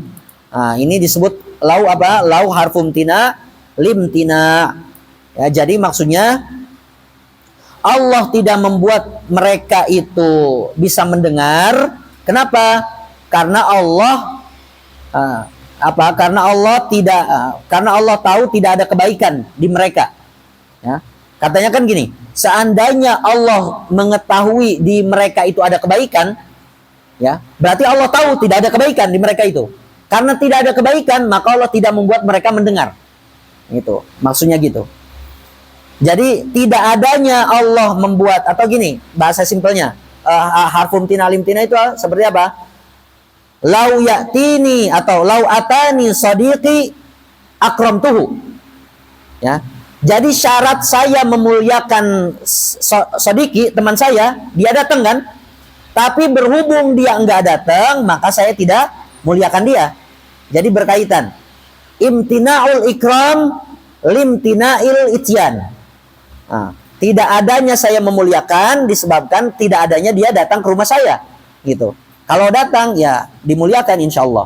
Nah, ini disebut lau apa? Lau harfum tina limtina. Ya, jadi maksudnya Allah tidak membuat mereka itu bisa mendengar. Kenapa? Karena Allah karena Allah tahu tidak ada kebaikan di mereka. Ya. Katanya kan gini, seandainya Allah mengetahui di mereka itu ada kebaikan, ya, berarti Allah tahu tidak ada kebaikan di mereka itu. Karena tidak ada kebaikan, maka Allah tidak membuat mereka mendengar. Gitu. Maksudnya gitu. Jadi tidak adanya Allah membuat, atau gini bahasa simpelnya, harfum tina limtina itu seperti apa? Lau ya'tini atau lau atani sadiqi akramtuhu. Ya. Jadi syarat saya memuliakan sodiki, teman saya, dia datang kan? Tapi berhubung dia enggak datang, maka saya tidak muliakan dia. Jadi berkaitan. Imtina'ul ikram limtina'il ityan. Nah, tidak adanya saya memuliakan disebabkan tidak adanya dia datang ke rumah saya, gitu. Kalau datang ya dimuliakan insyaallah.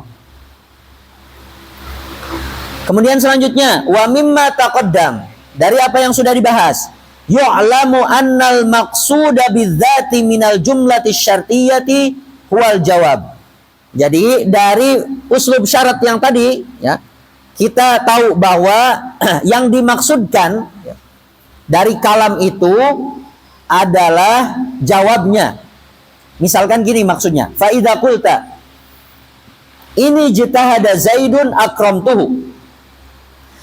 Kemudian selanjutnya wa mimma taqaddam, dari apa yang sudah dibahas, yu'lamu annal maqsuda bidzati minal jumlati syartiyati huwal jawab. Jadi dari uslub syarat yang tadi, ya, kita tahu bahwa yang dimaksudkan dari kalam itu adalah jawabnya. Misalkan gini maksudnya, fa idza qulta ini jitahada Zaidun akramtuhu.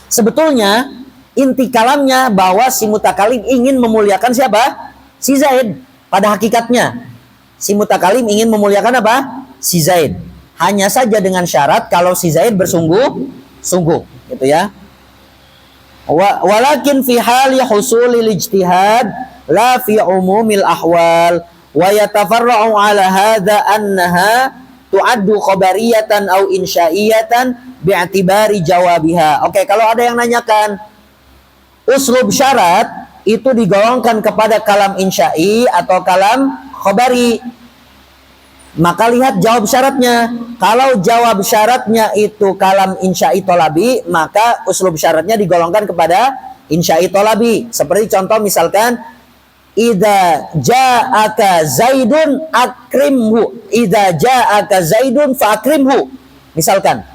Sebetulnya inti kalamnya bahwa si mutakalim ingin memuliakan siapa? Si Zaid. Pada hakikatnya si mutakalim ingin memuliakan apa? Si Zaid. Hanya saja dengan syarat kalau si Zaid bersungguh-sungguh, gitu ya. Walakin fi hali husulil ijtihad la fi umumil ahwal wa yatafarra'u ala hadha annaha tu'addu khabariyatan au insya'iyatan bi'atibari jawabiha. Oke, kalau ada yang nanyakan uslub syarat itu digolongkan kepada kalam insya'i atau kalam khabari, maka lihat jawab syaratnya. Kalau jawab syaratnya itu kalam insya'i tolabi, maka uslub syaratnya digolongkan kepada insya'i tolabi. Seperti contoh misalkan idza ja'aka Zaidun akrimhu, idza ja'aka Zaidun fa akrimhu. Misalkan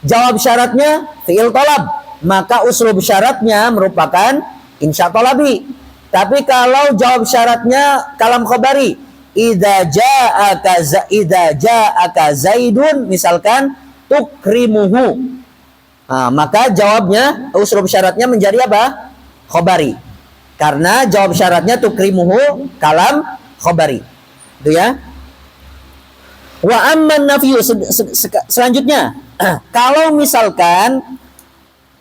jawab syaratnya fi'il talab, maka uslub syaratnya merupakan insya talabi. Tapi kalau jawab syaratnya kalam khabari, idza ja'aka Zaidun, misalkan tukrimuhu, maka jawabnya uslub syaratnya menjadi apa? Khabari. Karena jawab syaratnya tukrimuhu kalam khabari. Itu ya. Wa amman nafyu, selanjutnya kalau misalkan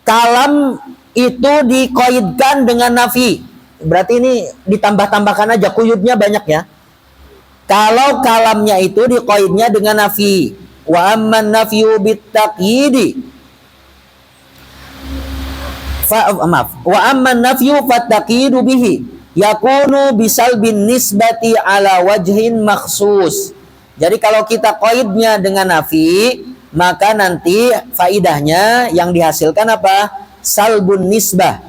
kalam itu dikoidkan dengan nafi, berarti ini ditambah-tambahkan aja, kuyudnya banyak ya. Kalau kalamnya itu dikoidnya dengan nafi, wa amman nafyu bittaqyidi, wa amman nafyu fattaqidu bihi yakunu bisalbin nisbati ala wajhin makhsus. Jadi kalau kita qaidnya dengan nafi, maka nanti faidahnya yang dihasilkan apa? Salbun nisbah,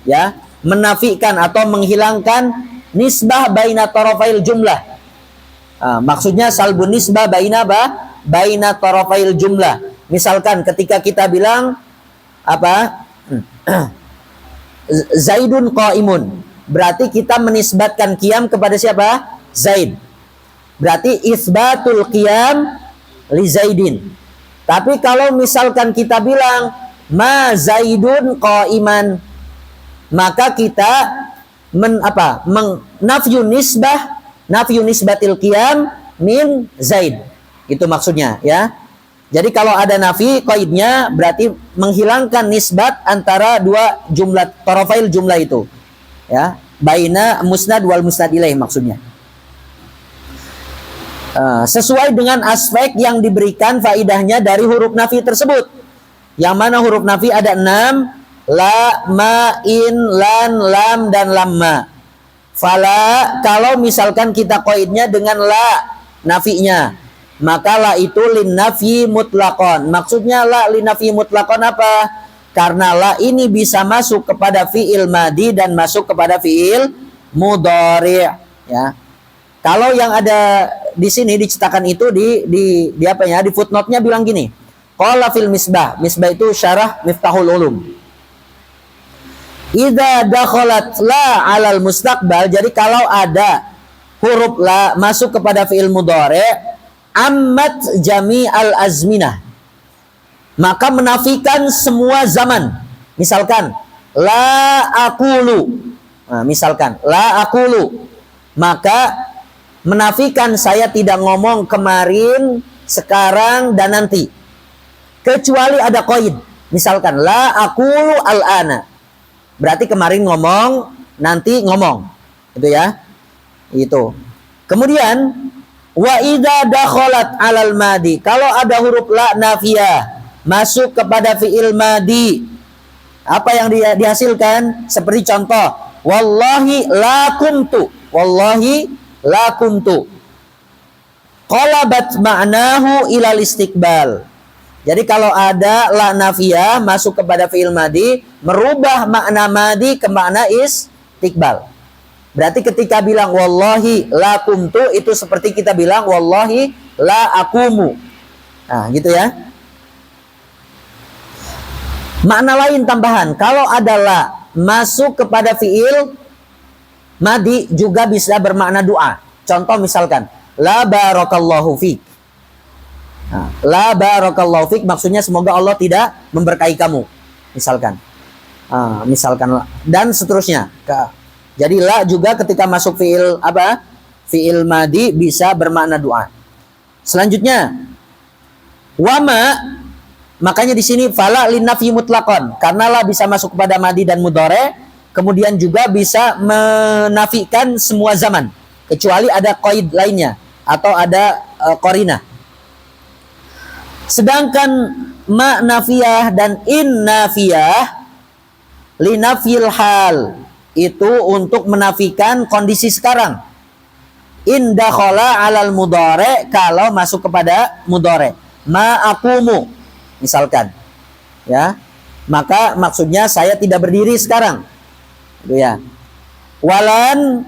ya, menafikan atau menghilangkan nisbah baina tarafail jumlah. Maksudnya salbun nisbah baina apa? Baina tarafail jumlah. Misalkan ketika kita bilang apa? Zaidun qaimun, berarti kita menisbatkan qiyam kepada siapa? Zaid. Berarti isbatul qiyam li Zaidin. Tapi kalau misalkan kita bilang ma Zaidun qaiman, maka kita nafyu nisbatil qiyam min Zaid. Itu maksudnya ya. Jadi kalau ada nafi qaidnya berarti menghilangkan nisbat antara dua jumlah tarafail jumlah itu. Ya, baina musnad wal musnad ilaih maksudnya. Sesuai dengan aspek yang diberikan faidahnya dari huruf nafi tersebut. Yang mana huruf nafi ada 6, la, ma, in, lan, lam dan lamma. Fala, kalau misalkan kita qaidnya dengan la nafinya, maka la itu lin nafi mutlaqon. Maksudnya la lin nafi mutlaqon apa? Karena la ini bisa masuk kepada fi'il madi dan masuk kepada fi'il mudhari', ya. Kalau yang ada di sini dicetakan itu di apa ya? Di footnote-nya bilang gini. Qala fil misbah. Misbah itu syarah Miftahul Ulum. Idza dakhalat la 'alal mustaqbal. Jadi kalau ada huruf la masuk kepada fi'il mudhari', ammat jami'al azminah, maka menafikan semua zaman. Misalkan la aqulu, misalkan la aqulu, maka menafikan saya tidak ngomong kemarin, sekarang dan nanti, kecuali ada qaid. Misalkan la aqulu al-ana, berarti kemarin ngomong, nanti ngomong, itu ya. Itu. Kemudian wa idza dakhalat 'alal madi, kalau ada huruf la nafiyah masuk kepada fi'il madi, apa yang dihasilkan? Seperti contoh, wallahi la kuntu, wallahi la kuntu, qalabat ma'nahu ilal istiqbal. Jadi kalau ada la nafiyah masuk kepada fi'il madi, merubah makna madi ke makna istiqbal. Berarti ketika bilang wallahi la kuntu, itu seperti kita bilang wallahi la akumu. Nah, gitu ya. Makna lain tambahan, kalau ada la masuk kepada fi'il madi juga bisa bermakna doa. Contoh misalkan la barakallahu fik. Nah, la barakallahu fik maksudnya semoga Allah tidak memberkahi kamu. Misalkan. Misalkan dan seterusnya. Jadi la juga ketika masuk fi'il apa? Fi'il madi bisa bermakna doa. Selanjutnya wama, makanya di sini fala linafi mutlaqon, karena la bisa masuk kepada madi dan mudhari', kemudian juga bisa menafikan semua zaman kecuali ada qaid lainnya atau ada qarinah. Sedangkan ma nafiyah dan in nafiyah linafil hal, itu untuk menafikan kondisi sekarang. In dakhala 'alal mudhari', kalau masuk kepada mudhari'. Ma aqumu misalkan. Ya. Maka maksudnya saya tidak berdiri sekarang. Gitu ya. Walan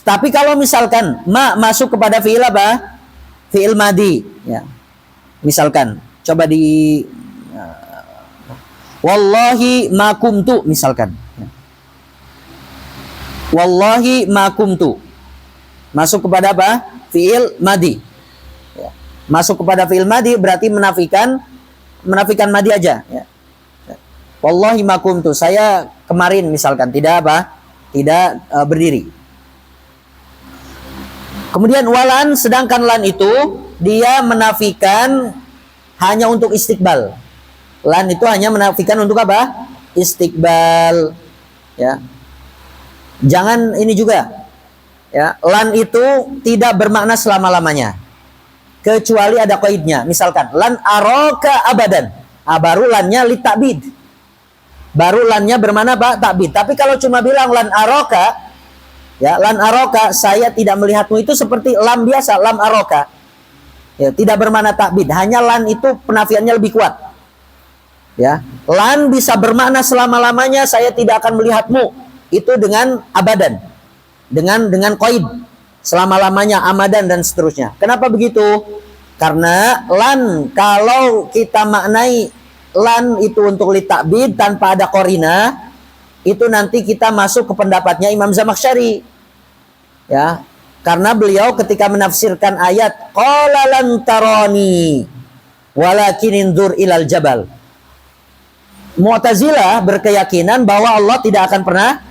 Tapi kalau misalkan ma masuk kepada fiil apa? Fiil madi, ya. Misalkan coba di wallahi ma kumtu misalkan. Wallahi ma kumtu. Masuk kepada apa? Fiil madi. Ya. Masuk kepada fiil madi berarti menafikan madi aja, ya. Wallahi ma kumtu. Saya kemarin misalkan tidak apa? Tidak berdiri. Kemudian walan, sedangkan lan itu dia menafikan hanya untuk istiqbal. Lan itu hanya menafikan untuk apa? Istiqbal. Ya. Jangan ini juga. Ya, lan itu tidak bermakna selama-lamanya. Kecuali ada qaidnya. Misalkan lan araka abadan. Baru lannya li ta'bid. Baru lannya bermakna apa? Ta'bid. Tapi kalau cuma bilang lan araka, ya, lan aroka, saya tidak melihatmu, itu seperti lam biasa, lam aroka. Ya, tidak bermakna takbid, hanya lan itu penafiannya lebih kuat. Ya, lan bisa bermakna selama-lamanya saya tidak akan melihatmu. Itu dengan abadan. Dengan qaid. Selama-lamanya, amadan dan seterusnya. Kenapa begitu? Karena lan kalau kita maknai lan itu untuk li takbid tanpa ada qorina, itu nanti kita masuk ke pendapatnya Imam Zamakhsyari, ya, karena beliau ketika menafsirkan ayat qala lan tarani walakin indur ilal jabal. Mu'tazilah berkeyakinan bahwa Allah tidak akan pernah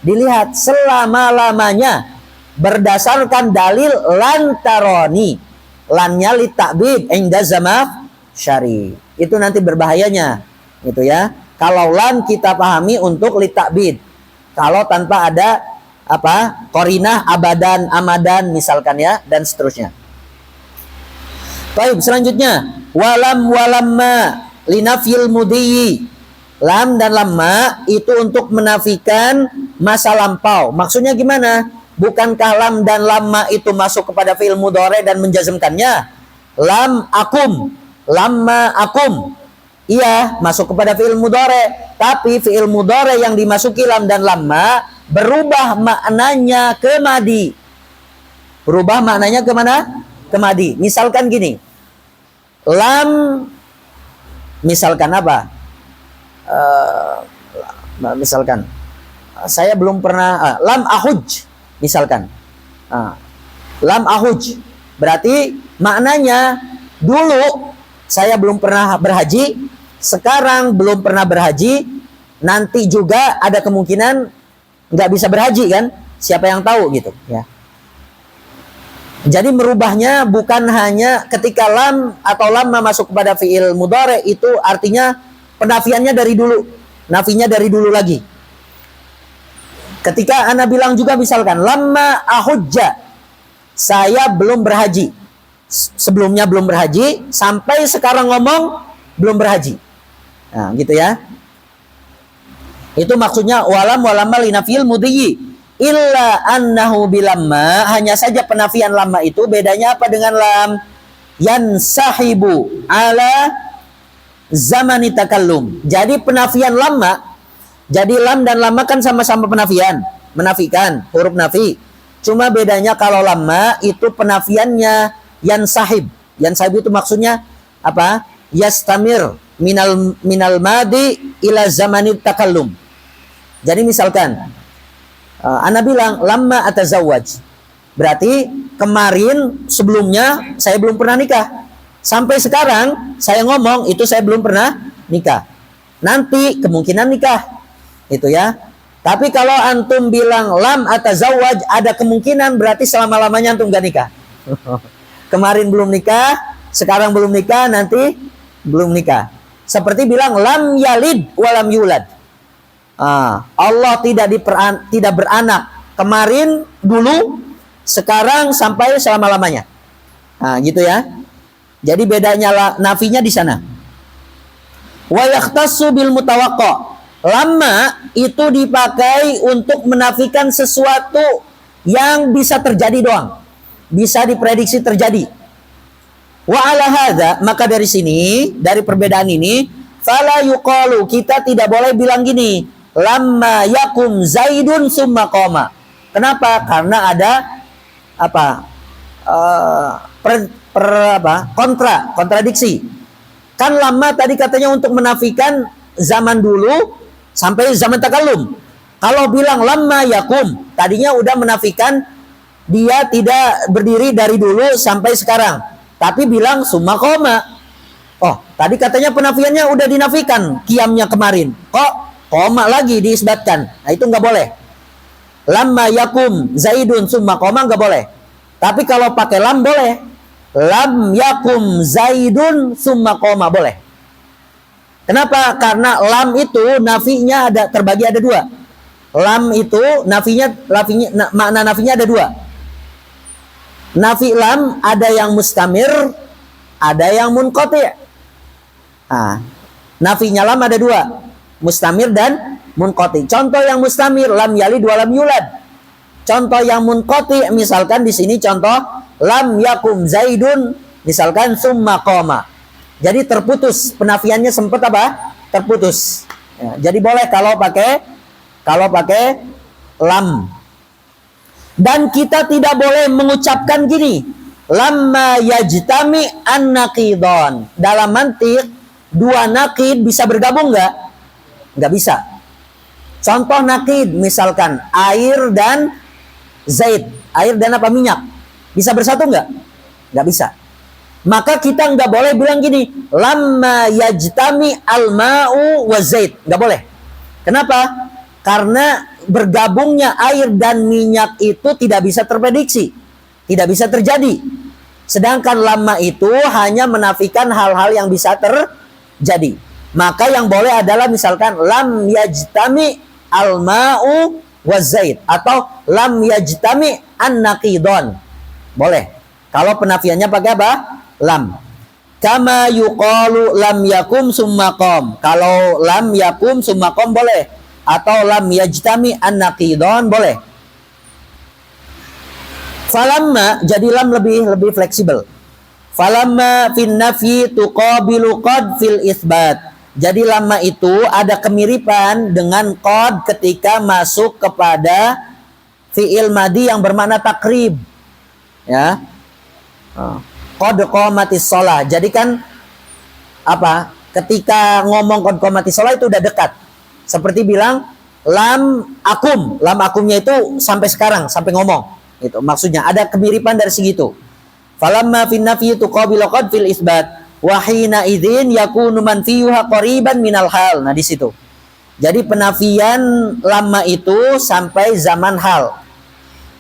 dilihat selama-lamanya berdasarkan dalil lan tarani, lannya li ta'bid inda Zamakhsyari. Itu nanti berbahayanya, gitu ya. Kalau lan kita pahami untuk li ta'bid. Kalau tanpa ada apa? Qarinah abadan, amadan misalkan, ya, dan seterusnya. Baik, selanjutnya walamma linafil mudhi. Lam dan lamma itu untuk menafikan masa lampau. Maksudnya gimana? Bukankah lam dan lamma itu masuk kepada fi'il mudhari dan menjazmkannya? Lam akum, lamma akum. Iya, masuk kepada fi'il mudhari. Tapi fi'il mudhari yang dimasuki lam dan lamma berubah maknanya ke madi. Berubah maknanya ke mana? Ke madi. Misalkan gini. Lam, misalkan apa? Misalkan saya belum pernah lam ahuj misalkan. Lam ahuj berarti maknanya dulu saya belum pernah berhaji, sekarang belum pernah berhaji, nanti juga ada kemungkinan nggak bisa berhaji, kan? Siapa yang tahu, gitu, ya. Jadi merubahnya bukan hanya ketika lam atau lamma masuk kepada fi'il mudhari, itu artinya penafiannya dari dulu, nafinya dari dulu lagi. Ketika ana bilang juga misalkan lamma ahujja, saya belum berhaji, sebelumnya belum berhaji, sampai sekarang ngomong belum berhaji. Nah, gitu ya. Itu maksudnya walamma linafil mudhi illa annahu bilamma, hanya saja penafian lamma itu bedanya apa dengan lam? Yansahibu ala zamani takallum. Jadi penafian lamma, jadi lam dan lamma kan sama-sama penafian, menafikan, huruf nafi. Cuma bedanya kalau lamma itu penafiannya yansahib. Yansahib itu maksudnya apa? Yastamir minal madi ila zamani takallum. Jadi misalkan ana bilang lamma atazawwaj, berarti kemarin sebelumnya saya belum pernah nikah. Sampai sekarang saya ngomong itu saya belum pernah nikah. Nanti kemungkinan nikah. Itu ya. Tapi kalau antum bilang lam atazawwaj, ada kemungkinan berarti selama-lamanya antum gak nikah. Kemarin belum nikah, sekarang belum nikah, nanti belum nikah. Seperti bilang lam yalid walam yulad. Allah tidak beranak kemarin, dulu, sekarang, sampai selama-lamanya. Gitu ya. Jadi bedanya nafinya di sana. Wa yakhtassu bil mutawaqqa. Lamma itu dipakai untuk menafikan sesuatu yang bisa terjadi doang. Bisa diprediksi terjadi. Wa ala hadza, maka dari sini, dari perbedaan ini, fala yuqalu, kita tidak boleh bilang gini, lamma yakum zaidun summa qama. Kenapa? Karena ada apa? Kontradiksi. Kan lama tadi katanya untuk menafikan zaman dulu sampai zaman takallum. Kalau bilang lama yakum, tadinya udah menafikan dia tidak berdiri dari dulu sampai sekarang. Tapi bilang summa qoma. Oh, tadi katanya penafiannya udah dinafikan qiyamnya kemarin. Kok qoma lagi diisbatkan? Nah, itu nggak boleh. Lamma yakum Zaidun summa qoma nggak boleh. Tapi kalau pakai lam boleh. Lam yakum Zaidun summa qoma boleh. Kenapa? Karena lam itu nafinya terbagi ada dua. Lam itu makna nafinya ada dua. Nafi lam ada yang mustamir, ada yang munqati'. Nah, nafinya lam ada dua, mustamir dan munqati'. Contoh yang mustamir, lam yalid wa lam yulad. Contoh yang munqati', misalkan di sini contoh lam yakum Zaidun, misalkan summa qoma. Jadi terputus, penafiannya sempat apa? Terputus. Ya, jadi boleh kalau pakai lam. Dan kita tidak boleh mengucapkan gini, lamma yajtami an-naqidon. Dalam mantiq, dua naqid bisa bergabung nggak? Nggak bisa. Contoh naqid, misalkan air dan zait. Air dan apa? Minyak. Bisa bersatu nggak? Nggak bisa. Maka kita nggak boleh bilang gini, lamma yajtami al-ma'u wa zait. Nggak boleh. Kenapa? Karena bergabungnya air dan minyak itu tidak bisa terprediksi, tidak bisa terjadi. Sedangkan lamma itu hanya menafikan hal-hal yang bisa terjadi. Maka yang boleh adalah misalkan lam yajtami al-ma'u wa zait atau lam yajtami an-naqidon. Boleh. Kalau penafiannya pakai apa? Lam. Kama yuqalu lam yakum summa qom. Kalau lam yakum summa qom boleh. Atau lam yajtami an-naqidon boleh. Falamma, jadi lam lebih fleksibel. Falamma fin nafyi tuqabilu qad fil isbat. Jadi lamma itu ada kemiripan dengan qad ketika masuk kepada fi'il madi yang bermakna takrib. Ya. Qad qamatis shalah. Jadi kan apa? Ketika ngomong qad qamatis shalah itu udah dekat. Seperti bilang lam akum. Lam akumnya itu sampai sekarang, sampai ngomong. Itu maksudnya ada kemiripan dari segitu. Falamma fin nafyi tuqabilu qad fil isbat wa hina idzin yakunu manfiyuha qariban minal hal. Nah, di situ. Jadi penafian lamma itu sampai zaman hal.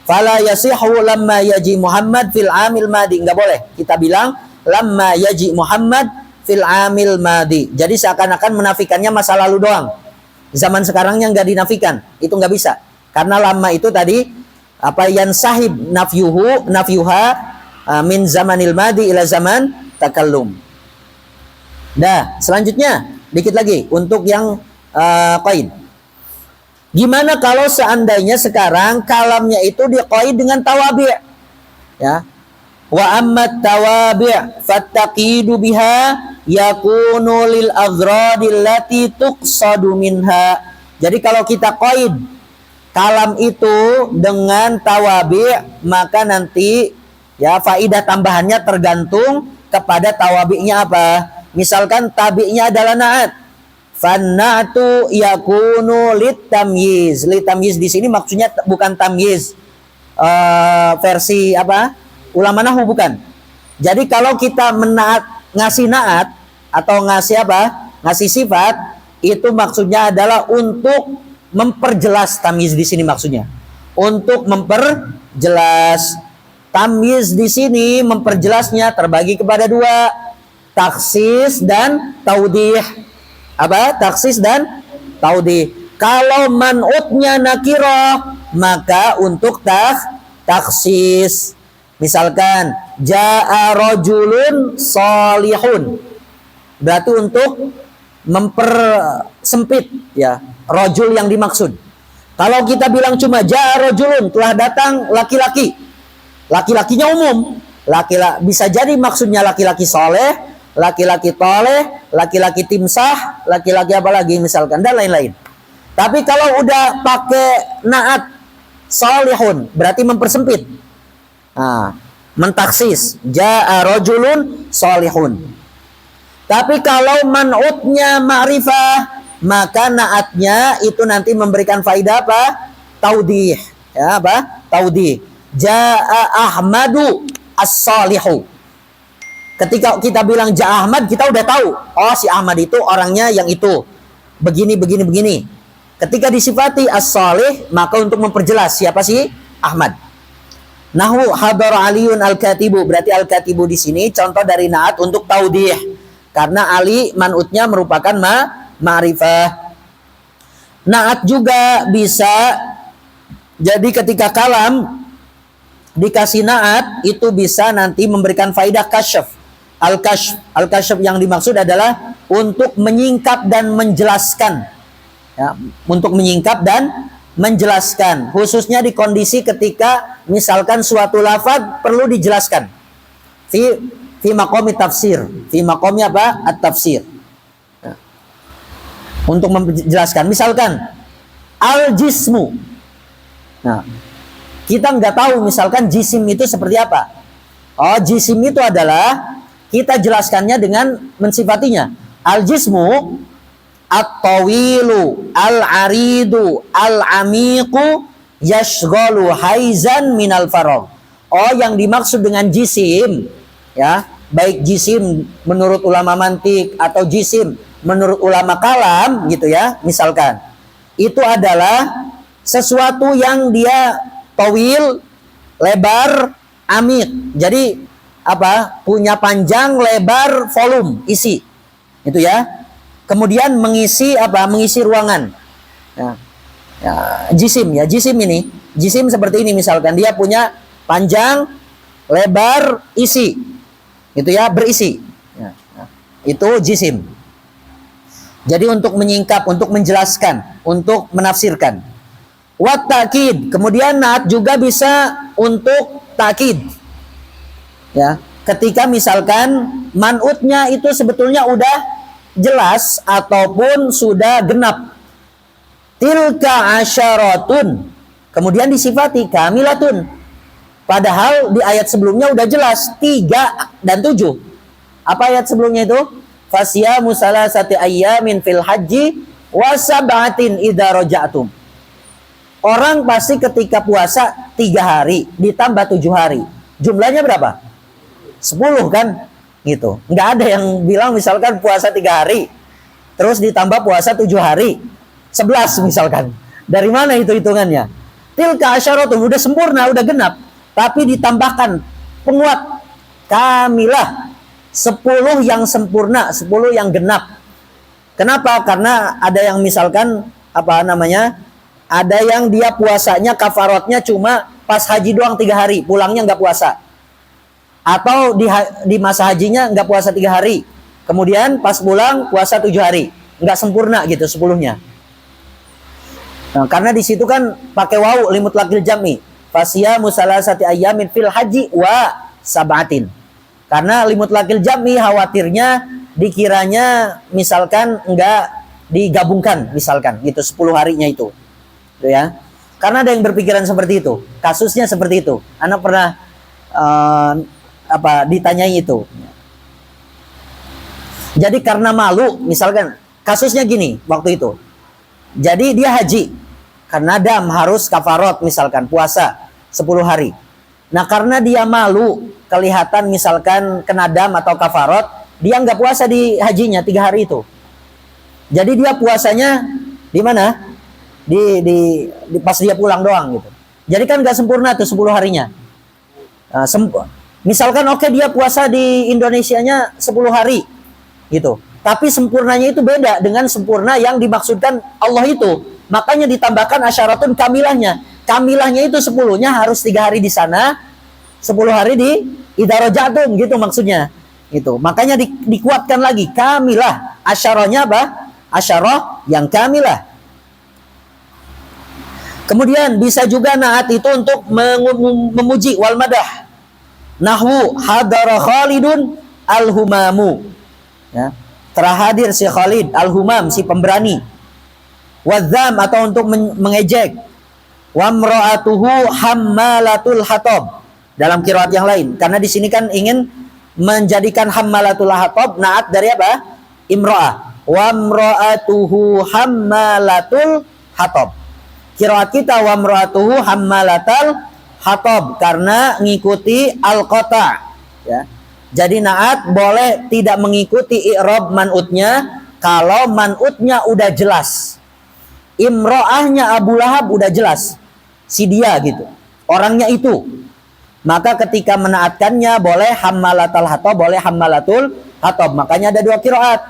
Fala yasihu lamma yaji Muhammad fil amil madi. Enggak boleh kita bilang lamma yaji Muhammad fil amil madi. Jadi seakan-akan menafikannya masa lalu doang. Zaman sekarangnya nggak dinafikan. Itu nggak bisa. Karena lamma itu tadi apa yang sahib nafyuha min zamanil madi ila zaman takallum. Nah, selanjutnya dikit lagi untuk yang qaid. Gimana kalau seandainya sekarang kalamnya itu diqaid dengan tawabi'? Ya. Wa ammat tawabi' fattaqidu biha yakunu lil agradil lati tuqsadu minha. Jadi kalau kita qaid kalam itu dengan tawabi', maka nanti ya faidah tambahannya tergantung kepada tawabi'nya apa. Misalkan tabi'nya adalah na'at. Fanna'tu yakunu litamyiz. Litamyiz di sini maksudnya bukan tamyiz versi apa? Ulama nahwu bukan. Jadi kalau kita ngasih na'at atau ngasih apa? Ngasih sifat, itu maksudnya adalah untuk memperjelas tamyiz di sini maksudnya. Untuk memperjelas tamyiz di sini memperjelasnya terbagi kepada dua, taksis dan taudih. Apa? Taksis dan taudih. Kalau man'utnya nakirah, maka untuk taksis. Misalkan ja'a rajulun salihun. Berarti untuk mempersempit ya rajul yang dimaksud. Kalau kita bilang cuma ja'a rajulun, telah datang laki-laki. Laki-lakinya umum. Bisa jadi maksudnya laki-laki soleh, laki-laki toleh, laki-laki timsah, laki-laki apa lagi misalkan dan lain-lain. Tapi kalau udah pakai na'at salihun, berarti mempersempit. Nah, mentaksis, jaa rajulun salihun. Tapi kalau man'utnya ma'rifah, maka naatnya itu nanti memberikan faidah apa? Taudih. Ya, apa? Taudih. Jaa Ahmadu as-salihu. Ketika kita bilang Ja Ahmad, kita udah tahu, oh si Ahmad itu orangnya yang itu. Begini, begini, begini. Ketika disifati as-salih, maka untuk memperjelas siapa sih Ahmad. Nahu hadara Aliun al-katibu, berarti al-katibu di sini contoh dari naat untuk taudih. Karena Ali man'utnya merupakan ma'rifah. Naat juga bisa jadi ketika kalam dikasih naat, itu bisa nanti memberikan faidah kasyaf. Al-kasyaf yang dimaksud adalah untuk menyingkap dan menjelaskan. Ya, untuk menyingkap dan menjelaskan. Khususnya di kondisi ketika misalkan suatu lafaz perlu dijelaskan. Fi maqami tafsir. Fi maqami apa? At-tafsir. Ya. Untuk menjelaskan. Misalkan al-jismu. Nah, kita nggak tahu misalkan jisim itu seperti apa. Oh, jisim itu adalah, kita jelaskannya dengan mensifatinya. Al-jismu at-tawilu, al-aridu, al-amiqu, yashghalu haizan minal faragh. Oh, yang dimaksud dengan jisim, ya, baik jisim menurut ulama mantik atau jisim menurut ulama kalam, gitu ya, misalkan. Itu adalah sesuatu yang dia tawil, lebar, amik. Jadi apa? Punya panjang, lebar, volume, isi. Itu ya. Kemudian mengisi apa? Mengisi ruangan. Ya. Ya, jisim ya, jisim ini. Jisim seperti ini misalkan, dia punya panjang, lebar, isi. Itu ya, berisi. Ya. Ya. Itu jisim. Jadi untuk menyingkap, untuk menjelaskan, untuk menafsirkan. Wat ta'kid, kemudian naat juga bisa untuk ta'kid. Ya, ketika misalkan man'utnya itu sebetulnya udah jelas ataupun sudah genap. Tilka asyaratun, kemudian disifati kamilatun. Padahal di ayat sebelumnya udah jelas 3 dan 7. Apa ayat sebelumnya itu? Fasyamu salasati ayyamin fil haji wa sab'atin idza raja'tum. Orang pasti ketika puasa 3 hari ditambah 7 hari. Jumlahnya berapa? 10 kan? Gitu. Nggak ada yang bilang misalkan puasa 3 hari terus ditambah puasa 7 hari. 11 misalkan. Dari mana itu hitungannya? Tilka asyaratun, udah sempurna, udah genap. Tapi ditambahkan penguat. Kamilah. 10 yang sempurna, 10 yang genap. Kenapa? Karena ada yang misalkan apa namanya? Ada yang dia puasanya kafarotnya cuma pas haji doang 3 hari, pulangnya nggak puasa. Atau di masa hajinya nggak puasa 3 hari, kemudian pas pulang puasa 7 hari, nggak sempurna gitu 10-nya. Nah, karena di situ kan pakai wawu limutlaqil jam'i, fasyamu salasati ayyamin fil haji wa sab'atin. Karena limutlaqil jam'i khawatirnya dikiranya misalkan nggak digabungkan misalkan gitu 10 harinya itu ya. Karena ada yang berpikiran seperti itu, kasusnya seperti itu. Anak pernah ditanyai itu. Jadi karena malu, misalkan kasusnya gini waktu itu. Jadi dia haji karena dam harus kafarot misalkan puasa 10 hari. Nah, karena dia malu kelihatan misalkan kena dam atau kafarot, dia nggak puasa di hajinya 3 hari itu. Jadi dia puasanya di mana? Di pas dia pulang doang gitu. Jadi kan nggak sempurna tuh 10 harinya. Misalkan oke, dia puasa di Indonesianya 10 hari gitu. Tapi sempurnanya itu beda dengan sempurna yang dimaksudkan Allah itu. Makanya ditambahkan asyaratun kamilahnya. Kamilahnya itu 10-nya harus 3 hari di sana, 10 hari di idza raja'tum gitu maksudnya. Gitu. Makanya dikuatkan lagi kamilah. Asyarahnya apa? Asyarah yang kamilah. Kemudian bisa juga naat itu untuk memuji wal madah. Nahwu hadara Khalidun al-humamu. Ya, telah hadir si Khalid al-humam, si pemberani. Wadzam atau untuk mengejek. wa imra'atuhu hammalatul hatab. Dalam qiraat yang lain, karena di sini kan ingin menjadikan hammalatul hatab naat dari apa? Imra'ah. Wa imra'atuhu hammalatul hatab. Qiraat kita wa imra'atuhu hammalatul hatab karena ngikuti al-qata', ya. Jadi naat boleh tidak mengikuti i'rab man'utnya kalau man'utnya udah jelas. Imro'ahnya Abu Lahab udah jelas, si dia gitu, orangnya itu. Maka ketika menaatkannya boleh hammalatul hatab, boleh hammalatul hatab. Makanya ada dua qiraat.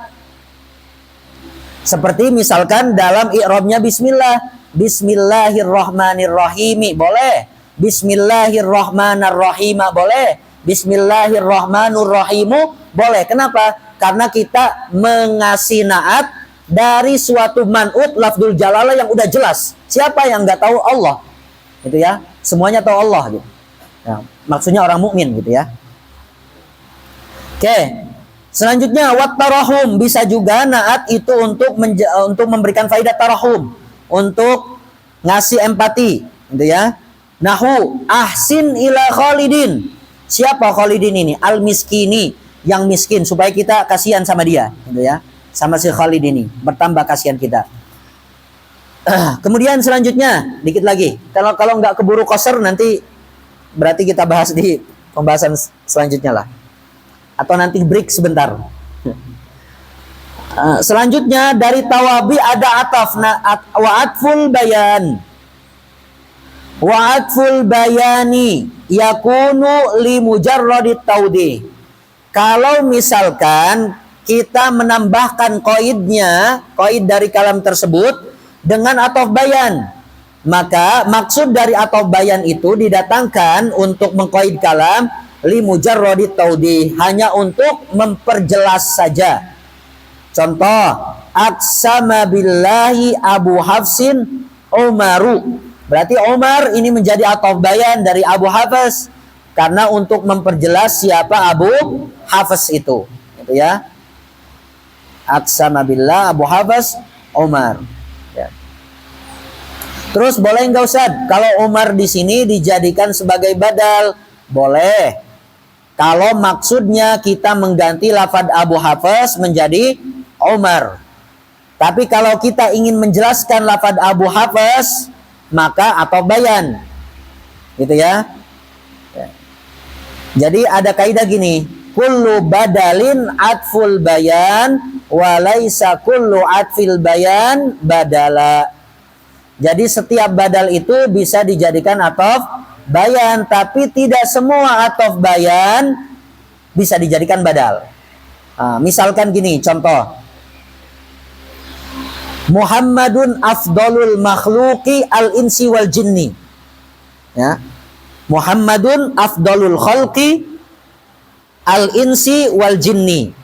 Seperti misalkan dalam i'rabnya bismillah, bismillahirrahmanirrahim boleh, bismillahirrahmanirrahim boleh, bismillahirrahmanirrahim boleh. Kenapa? Karena kita mengasih naat dari suatu man'ut lafzul jalalah yang udah jelas. Siapa yang nggak tahu? Allah, gitu ya. Semuanya tahu Allah, gitu. Nah, maksudnya orang mukmin, gitu ya. Oke. Selanjutnya wat tarahum, bisa juga naat itu untuk memberikan faidah tarahum, untuk ngasih empati, gitu ya. Nahu ahsin ila Khalidin. Siapa Khalidin ini? Al miskini, yang miskin, supaya kita kasihan sama dia, gitu ya. Sama si Khalid ini, bertambah kasihan kita. Kemudian selanjutnya dikit lagi. Kalau nggak keburu koser nanti berarti kita bahas di pembahasan selanjutnya lah. Atau nanti break sebentar. Selanjutnya dari tawabi ada ataf, wa atful bayan. Wa atful bayani yakunu li mujarradit taudih. Kalau misalkan kita menambahkan qaidnya, qaid dari kalam tersebut dengan ataf bayan, maka maksud dari ataf bayan itu didatangkan untuk mengqaid kalam li mujarradit taudih, hanya untuk memperjelas saja. Contoh, aqsama billahi Abu Hafsin Umaru. Berarti Umar ini menjadi ataf bayan dari Abu Hafs karena untuk memperjelas siapa Abu Hafs itu, gitu ya. Aqsama billah Abu Hafs Umar, ya. Terus boleh nggak Ustaz kalau Umar di sini dijadikan sebagai badal? Boleh. Kalau maksudnya kita mengganti lafaz Abu Hafs menjadi Umar. Tapi kalau kita ingin menjelaskan lafaz Abu Hafs, maka atau bayan, gitu ya. Jadi ada kaidah gini, kullu badalin atful bayan walaysa kullu atfil bayan badala. Jadi setiap badal itu bisa dijadikan ataf bayan, tapi tidak semua ataf bayan bisa dijadikan badal. Misalkan gini, contoh, Muhammadun afdalul makhluqi al-insi wal jinni, ya. Muhammadun afdalul khalqi al-insi wal jinni.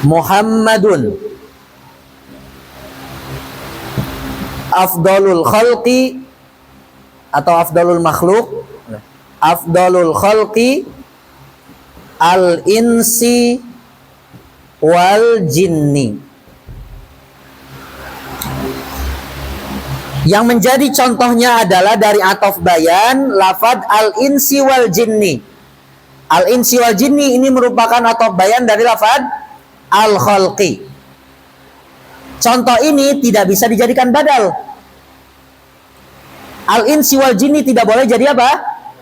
Muhammadun afdalul khalqi atau afdalul makhluk, afdalul khalqi al-insi wal jinni. Yang menjadi contohnya adalah dari ataf bayan lafad al-insi wal jinni. Al-insi wal jinni ini merupakan ataf bayan dari lafad al-khalqi. Contoh ini tidak bisa dijadikan badal. Al-insi wal jinni tidak boleh jadi apa?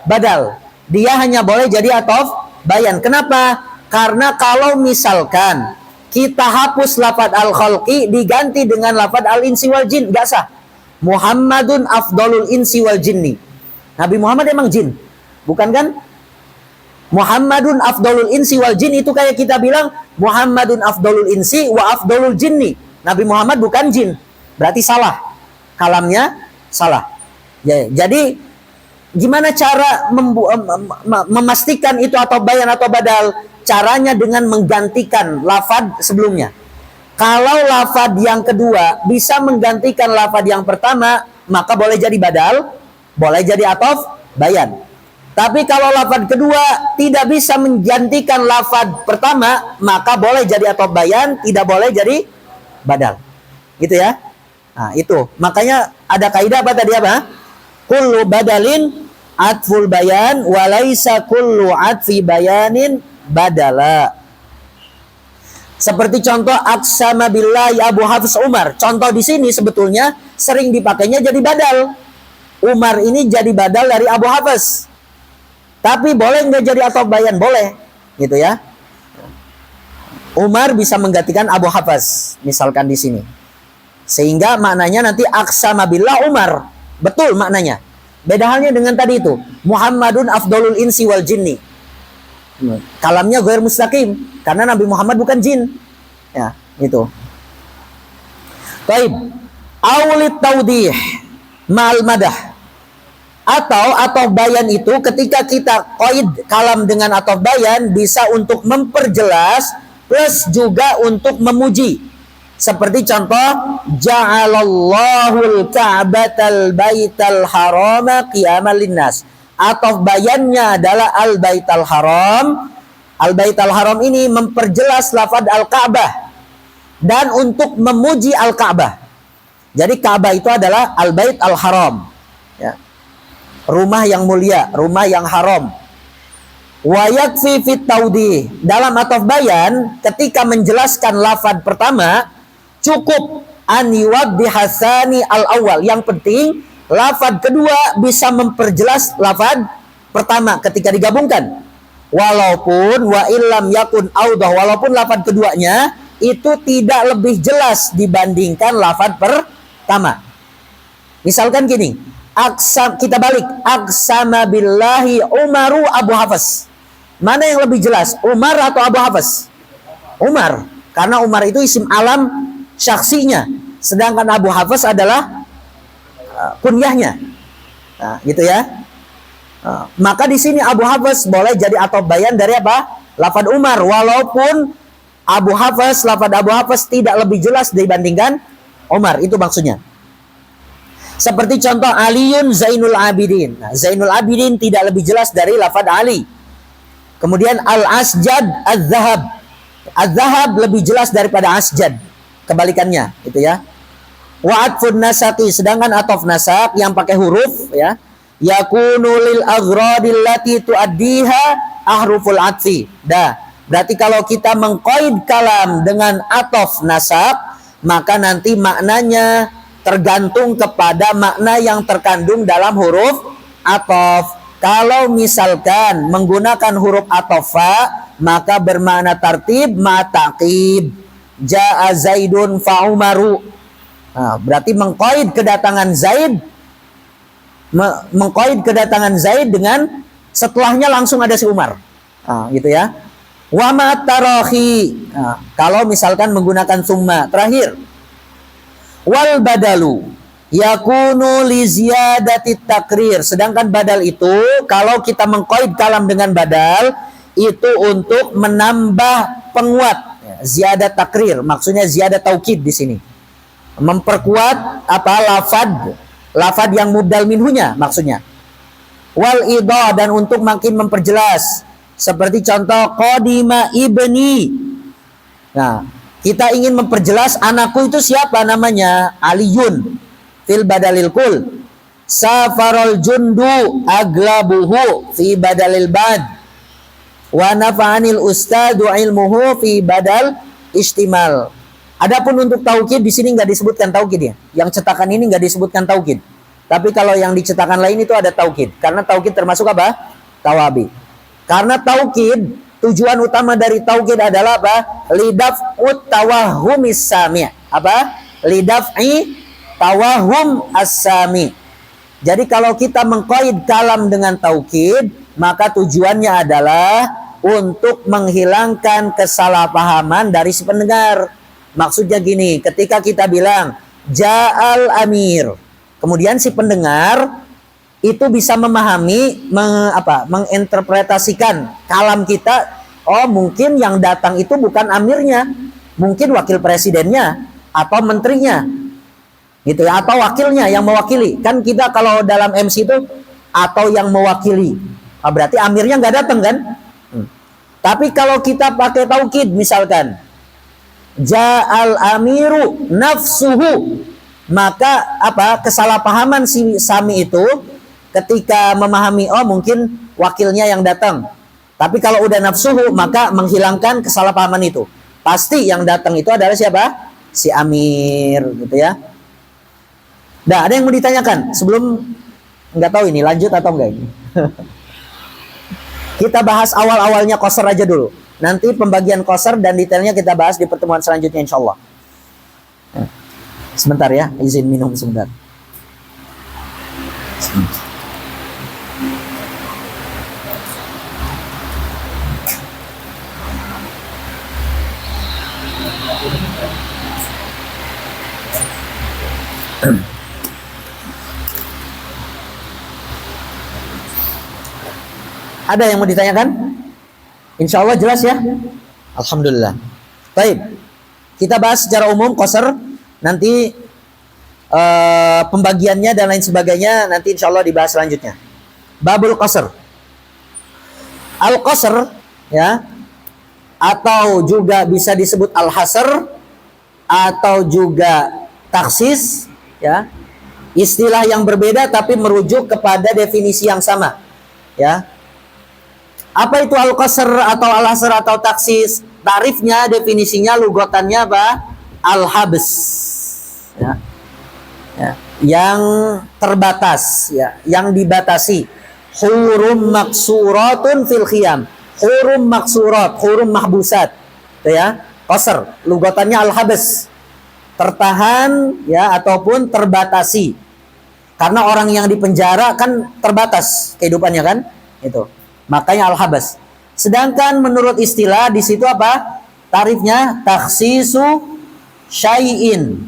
Badal. Dia hanya boleh jadi ataf bayan. Kenapa? Karena kalau misalkan kita hapus lafad al-khalqi diganti dengan lafad al-insi wal jin, gak sah. Muhammadun afdalul insi wal jinni. Nabi Muhammad emang jin, bukan kan? Muhammadun afdalul insi wal jin itu kayak kita bilang Muhammadun afdalul insi wa afdalul jinni. Nabi Muhammad bukan jin, berarti salah. Kalamnya salah. Ya, jadi gimana cara memastikan itu atau bayan atau badal? Caranya dengan menggantikan lafad sebelumnya. Kalau lafad yang kedua bisa menggantikan lafad yang pertama, maka boleh jadi badal, boleh jadi ataf bayan. Tapi kalau lafaz kedua tidak bisa menggantikan lafaz pertama, maka boleh jadi ataf bayan, tidak boleh jadi badal. Gitu ya. Nah, itu. Makanya ada kaidah apa tadi apa? Kullu badalin atful bayan walaisa kullu atfi bayanin badala. Seperti contoh aqsama billahi Abu Hafs Umar. Contoh di sini sebetulnya sering dipakainya jadi badal. Umar ini jadi badal dari Abu Hafs. Tapi boleh nggak jadi ataf bayan? Boleh, gitu ya. Umar bisa menggantikan Abu Hafs, misalkan di sini. Sehingga maknanya nanti aqsama billah Umar. Betul maknanya. Beda halnya dengan tadi itu. Muhammadun afdolul insi wal jinni. Kalamnya ghair mustaqim. Karena Nabi Muhammad bukan jin. Ya, itu. Baik. Aulit taudih ma'al madah. Atau bayan itu ketika kita qaid kalam dengan atau bayan bisa untuk memperjelas plus juga untuk memuji. Seperti contoh ja'alallahul ka'batal baital harama qiyamal linnas. Atau bayannya adalah al baital haram. Al baital haram ini memperjelas lafaz al-Ka'bah dan untuk memuji al-Ka'bah. Jadi Ka'bah itu adalah al bait al haram. Ya. Rumah yang mulia, rumah yang haram. Wa yakfi fit taudih. Dalam ataf bayan ketika menjelaskan lafaz pertama cukup an yuwaddi hasani al awal. Yang penting lafaz kedua bisa memperjelas lafaz pertama ketika digabungkan. Walaupun wa illam yakun audah, walaupun lafaz keduanya itu tidak lebih jelas dibandingkan lafaz pertama. Misalkan gini, kita balik, aqsama billahi Umaru Abu Hafs. Mana yang lebih jelas, Umar atau Abu Hafs? Umar, karena Umar itu isim alam syaksinya, sedangkan Abu Hafs adalah kunyahnya. Nah, gitu ya. Maka di sini Abu Hafs boleh jadi ataf bayan dari apa? Lafaz Umar, walaupun Abu Hafs, lafaz Abu Hafs tidak lebih jelas dibandingkan Umar, itu maksudnya. Seperti contoh Aliun Zainul Abidin. Nah, Zainul Abidin tidak lebih jelas dari lafaz Ali. Kemudian Al-Asjad Az-Zahab. Az-Zahab lebih jelas daripada Asjad. Kebalikannya, gitu ya. Wa atfun nasaqi, sedangkan ataf nasaq yang pakai huruf ya, yakunu lil aghradil lati tuaddiha ahruful atfi. Berarti kalau kita mengqaid kalam dengan ataf nasaq, maka nanti maknanya tergantung kepada makna yang terkandung dalam huruf ataf. Kalau misalkan menggunakan huruf atofa, maka bermakna tartib ma'taqib. Ja'a Zaidun fa'umaru. Nah, berarti mengqaid kedatangan Zaid, mengqaid kedatangan Zaid dengan setelahnya langsung ada si Umar. Nah, gitu ya. Wa ma'tarahi. Nah, kalau misalkan menggunakan summa terakhir. Wal badalu yakunu li ziyadati takrir. Sedangkan badal itu kalau kita mengqaid kalam dengan badal itu untuk menambah penguat. Ziyadat takrir maksudnya ziyadat taukid di sini. Memperkuat apa lafad yang mubdal minhunya maksudnya. Wal idha, dan untuk makin memperjelas. Seperti contoh qadima ibni. Nah, kita ingin memperjelas anakku itu siapa namanya? Aliyun. Fil badalil kul. Safarul jundu aglabuhu fi badalil bad. Wa nafa'anil ustadu ilmuhu fi badal istimal. Adapun untuk taukid di sini nggak disebutkan taukid ya. Yang cetakan ini nggak disebutkan taukid. Tapi kalau yang di cetakan lain itu ada taukid. Karena taukid termasuk apa? Tawabi. Karena taukid, tujuan utama dari taukid adalah apa? Lidaf'ut tawahumis sami'. Apa? Lidaf'i tawahum as-sami'. Jadi kalau kita mengqaid kalam dengan taukid, maka tujuannya adalah untuk menghilangkan kesalahpahaman dari si pendengar. Maksudnya gini, ketika kita bilang ja'al amir, kemudian si pendengar itu bisa memahami, menginterpretasikan kalam kita. Oh, mungkin yang datang itu bukan amirnya, mungkin wakil presidennya atau menterinya, gitu ya, atau wakilnya yang mewakili. Kan kita kalau dalam MC itu atau yang mewakili, Berarti amirnya nggak datang kan? Tapi kalau kita pakai taukid misalkan ja'al amiru nafsuhu, maka apa? Kesalahpahaman si Sami itu ketika memahami mungkin wakilnya yang datang. Tapi kalau udah nafsuhu maka menghilangkan kesalahpahaman itu. Pasti yang datang itu adalah siapa? Si Amir gitu ya. Nah, ada yang mau ditanyakan sebelum, nggak tahu ini lanjut atau enggak ini. Kita bahas awal-awalnya qasar aja dulu. Nanti pembagian qasar dan detailnya kita bahas di pertemuan selanjutnya insyaallah. Sebentar ya, izin minum sebentar. Ada yang mau ditanyakan? Insya Allah jelas ya. Alhamdulillah. Baik, kita bahas secara umum qasar. Nanti pembagiannya dan lain sebagainya nanti insya Allah dibahas selanjutnya. Babul qasar. Al-qasar ya, atau juga bisa disebut al-hasr atau juga taksis ya. Istilah yang berbeda tapi merujuk kepada definisi yang sama ya. Apa itu al-qasr atau al-hasr atau taksis? Tarifnya, definisinya, lugatannya apa? Al-habs ya. Ya. Yang terbatas ya, yang dibatasi. Hurum maksuratun fil khiyam. Hurum maksurat, hurum mahbusat itu ya. Qasr, lugatannya al-habs. Tertahan ya ataupun terbatasi. Karena orang yang dipenjara kan terbatas kehidupannya kan? Itu. Makanya al-habas. Sedangkan menurut istilah di situ apa? Tarifnya takhsisu syai'in.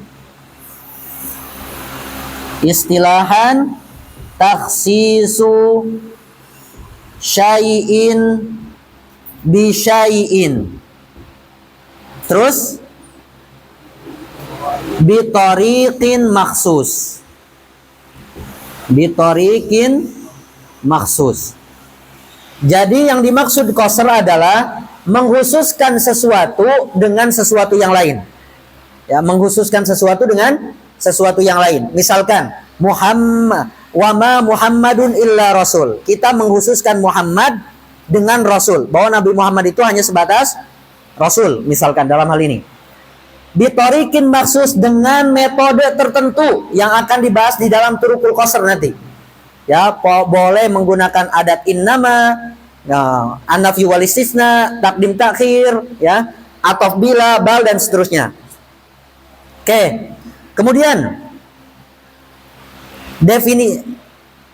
Istilahan takhsisu syai'in bi syai'in. Terus bi tariqin maksus. Bi tariqin maksus. Jadi yang dimaksud qasr adalah menghususkan sesuatu dengan sesuatu yang lain. Ya, menghususkan sesuatu dengan sesuatu yang lain. Misalkan Muhammad wa ma Muhammadun illa rasul. Kita menghususkan Muhammad dengan rasul. Bahwa Nabi Muhammad itu hanya sebatas rasul misalkan dalam hal ini. Bitarikin maksus dengan metode tertentu yang akan dibahas di dalam turukul qasr nanti. Ya, boleh menggunakan adat innama, nah, an-nafyu wal istisna, takdim takhir, ya, ataf bila, bal dan seterusnya. Oke. Kemudian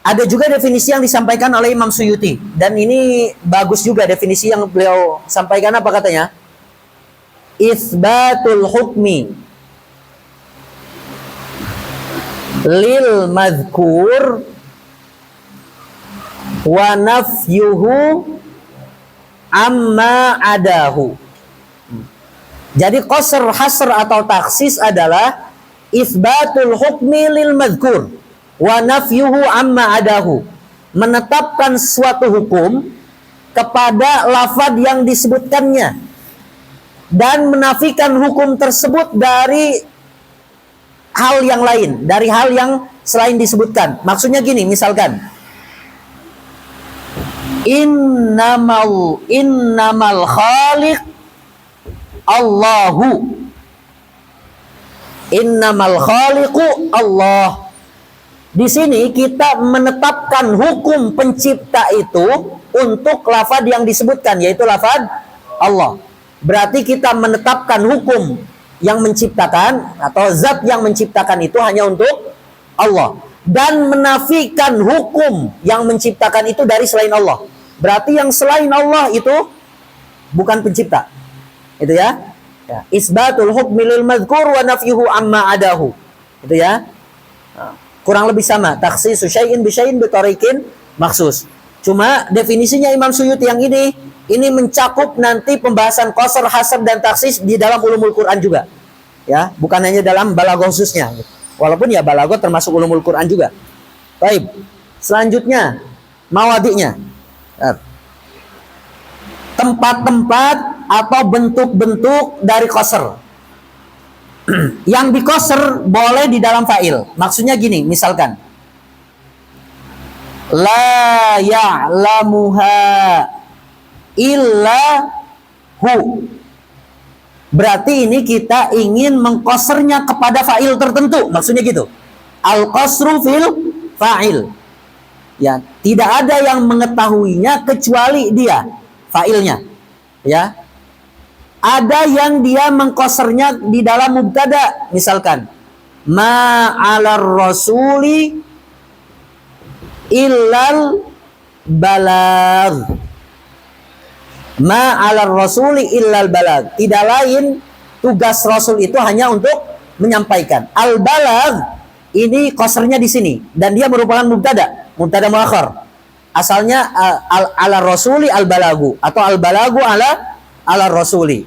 ada juga definisi yang disampaikan oleh Imam Suyuti dan ini bagus juga definisi yang beliau sampaikan. Apa katanya? Isbatul hukmi lil madhkur wa nafyuhu amma adahu. Jadi qasr, hasr atau taksis adalah isbatul hukmi lil madhkur wa nafyuhu amma adahu. Menetapkan suatu hukum kepada lafaz yang disebutkannya dan menafikan hukum tersebut dari hal yang lain, dari hal yang selain disebutkan. Maksudnya gini, misalkan innamal khaliq Allahu. Innamal khaliqu Allah. Di sini kita menetapkan hukum pencipta itu untuk lafaz yang disebutkan, yaitu lafaz Allah. Berarti kita menetapkan hukum yang menciptakan atau zat yang menciptakan itu hanya untuk Allah. Dan menafikan hukum yang menciptakan itu dari selain Allah. Berarti yang selain Allah itu bukan pencipta. Itu ya. Isbatul hukmi lil madhkur wa nafyuhu amma adahu. Itu ya. Kurang lebih sama. Takhsisu syai'in bi syai'in bi tariqin maksus. Cuma definisinya Imam Suyuti yang ini mencakup nanti pembahasan qasr, hasr dan taksis di dalam ulumul Quran juga. Ya, bukan hanya dalam balaghah khususnya. Walaupun ya balaghah termasuk ulumul Quran juga. Baik. Selanjutnya mawadhi'nya. Tempat-tempat atau bentuk-bentuk dari qasr. Yang di qasr boleh di dalam fa'il. Maksudnya gini, misalkan la ya'lamuha illa hu. Berarti ini kita ingin mengqasrnya kepada fa'il tertentu. Maksudnya gitu. Al-qasru fil fa'il. Ya, tidak ada yang mengetahuinya kecuali dia, fa'ilnya. Ya. Ada yang dia mengqasrnya di dalam mubtada, misalkan ma 'alar rasuli illal balagh. Ma 'alar rasuli illal balagh. Tidak lain tugas rasul itu hanya untuk menyampaikan. Al balagh ini qasrnya di sini dan dia merupakan mubtada muakhar. Asalnya ala rasuli al balagu atau al balagu ala rasuli.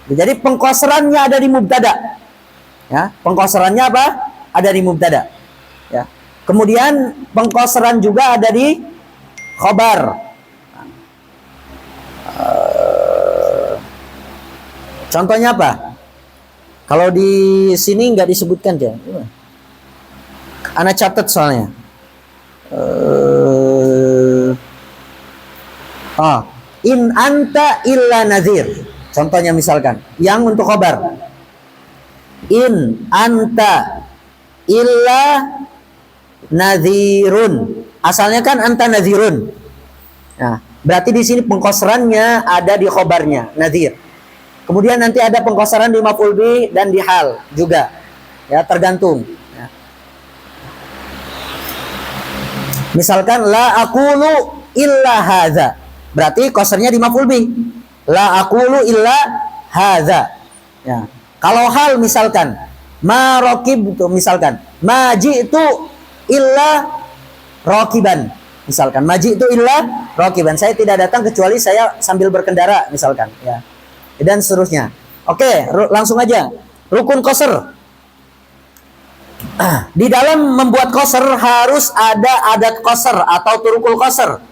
Jadi pengqasrannya ada di mubtada. Ya, pengqasrannya apa? Ada di mubtada. Ya. Kemudian pengqasran juga ada di khabar. Contohnya apa? Kalau di sini nggak disebutkan ya. Ana catat soalnya. In anta illa nadhir. Contohnya misalkan, yang untuk khabar. In anta illa nadhirun. Asalnya kan anta nadhirun. Nah, berarti di sini pengqasrannya ada di khabarnya, nadhir. Kemudian nanti ada pengqasran di maf'ul bih dan di hal juga. Ya, tergantung. Ya. Misalkan la aqulu illa hadza. Berarti qasrnya di maf'ul bih. La aqulu illa hadza. Ya. Kalau hal misalkan ma raqibtu, misalkan ma ji'tu illa raqiban. Misalkan ma ji'tu illa raqiban. Saya tidak datang kecuali saya sambil berkendara misalkan, ya. Dan seterusnya. Oke, langsung aja. Rukun qasr. Di dalam membuat qasr harus ada adat qasr atau turukul qasr.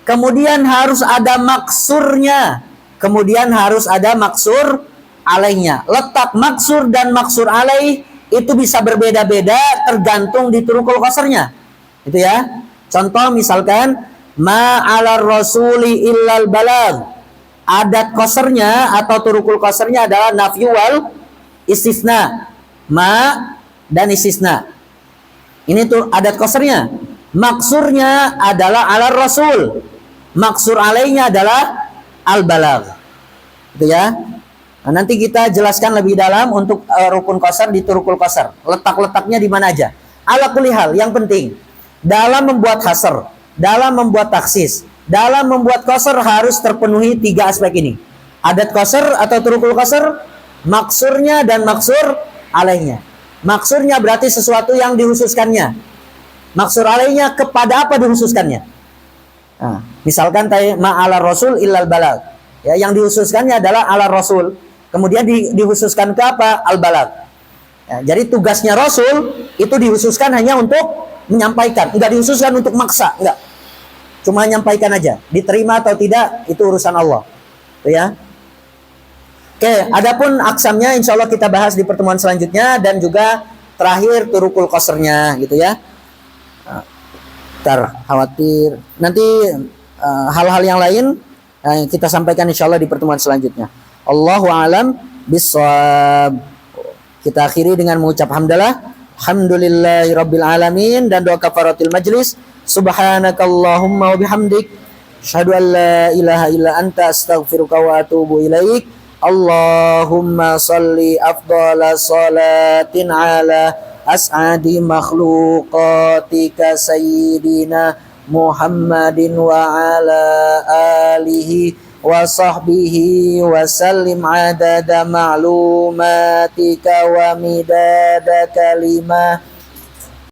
Kemudian harus ada maksurnya. Kemudian harus ada maksur alaihnya. Letak maksur dan maksur alaih itu bisa berbeda-beda tergantung di turukul qasrnya. Itu ya. Contoh misalkan ma 'alar rasuli illal balagh. Adat qasrnya atau turukul qasrnya adalah nafyu wal istisna. Ma dan istisna. Ini tuh adat qasrnya. Maksurnya adalah 'alar rasul. Maksur alaihnya adalah al-balagh. Itu ya. Nah, nanti kita jelaskan lebih dalam untuk rukun qasr di turukul qasr. Letak-letaknya di mana aja. Ala kulli hal, yang penting dalam membuat hasr, dalam membuat taksis, dalam membuat qasr harus terpenuhi 3 aspek ini. Adat qasr atau turukul qasr, maksurnya dan maksur alaihnya. Maksurnya berarti sesuatu yang dihususkannya. Maksur alaihnya kepada apa dihususkannya? Nah, misalkan ma'ala rasul illal balagh. Ya, yang dihususkannya adalah ala rasul. Kemudian dihususkan ke apa? Al balagh. Ya, jadi tugasnya rasul itu dihususkan hanya untuk menyampaikan, enggak dihususkan untuk maksa, enggak. Cuma menyampaikan aja. Diterima atau tidak itu urusan Allah. Itu ya. Oke, adapun aksamnya insya Allah kita bahas di pertemuan selanjutnya dan juga terakhir turukul qasrnya gitu ya. Khawatir nanti hal-hal yang lain kita sampaikan insya Allah di pertemuan selanjutnya. Allahu a'lam bishawab. Kita akhiri dengan mengucap hamdalah, alhamdulillahi rabbil alamin, dan doa kafaratil majlis. Subhanakallahumma wa bihamdik, asyhadu an la ilaha illa anta, astaghfiruka wa atubu ilaik. Allahumma salli afdhala salatin ala as'adi makhluqatika sayyidina Muhammadin wa ala alihi wa sahbihi wa sallim adada ma'lumatika wa midada kalimah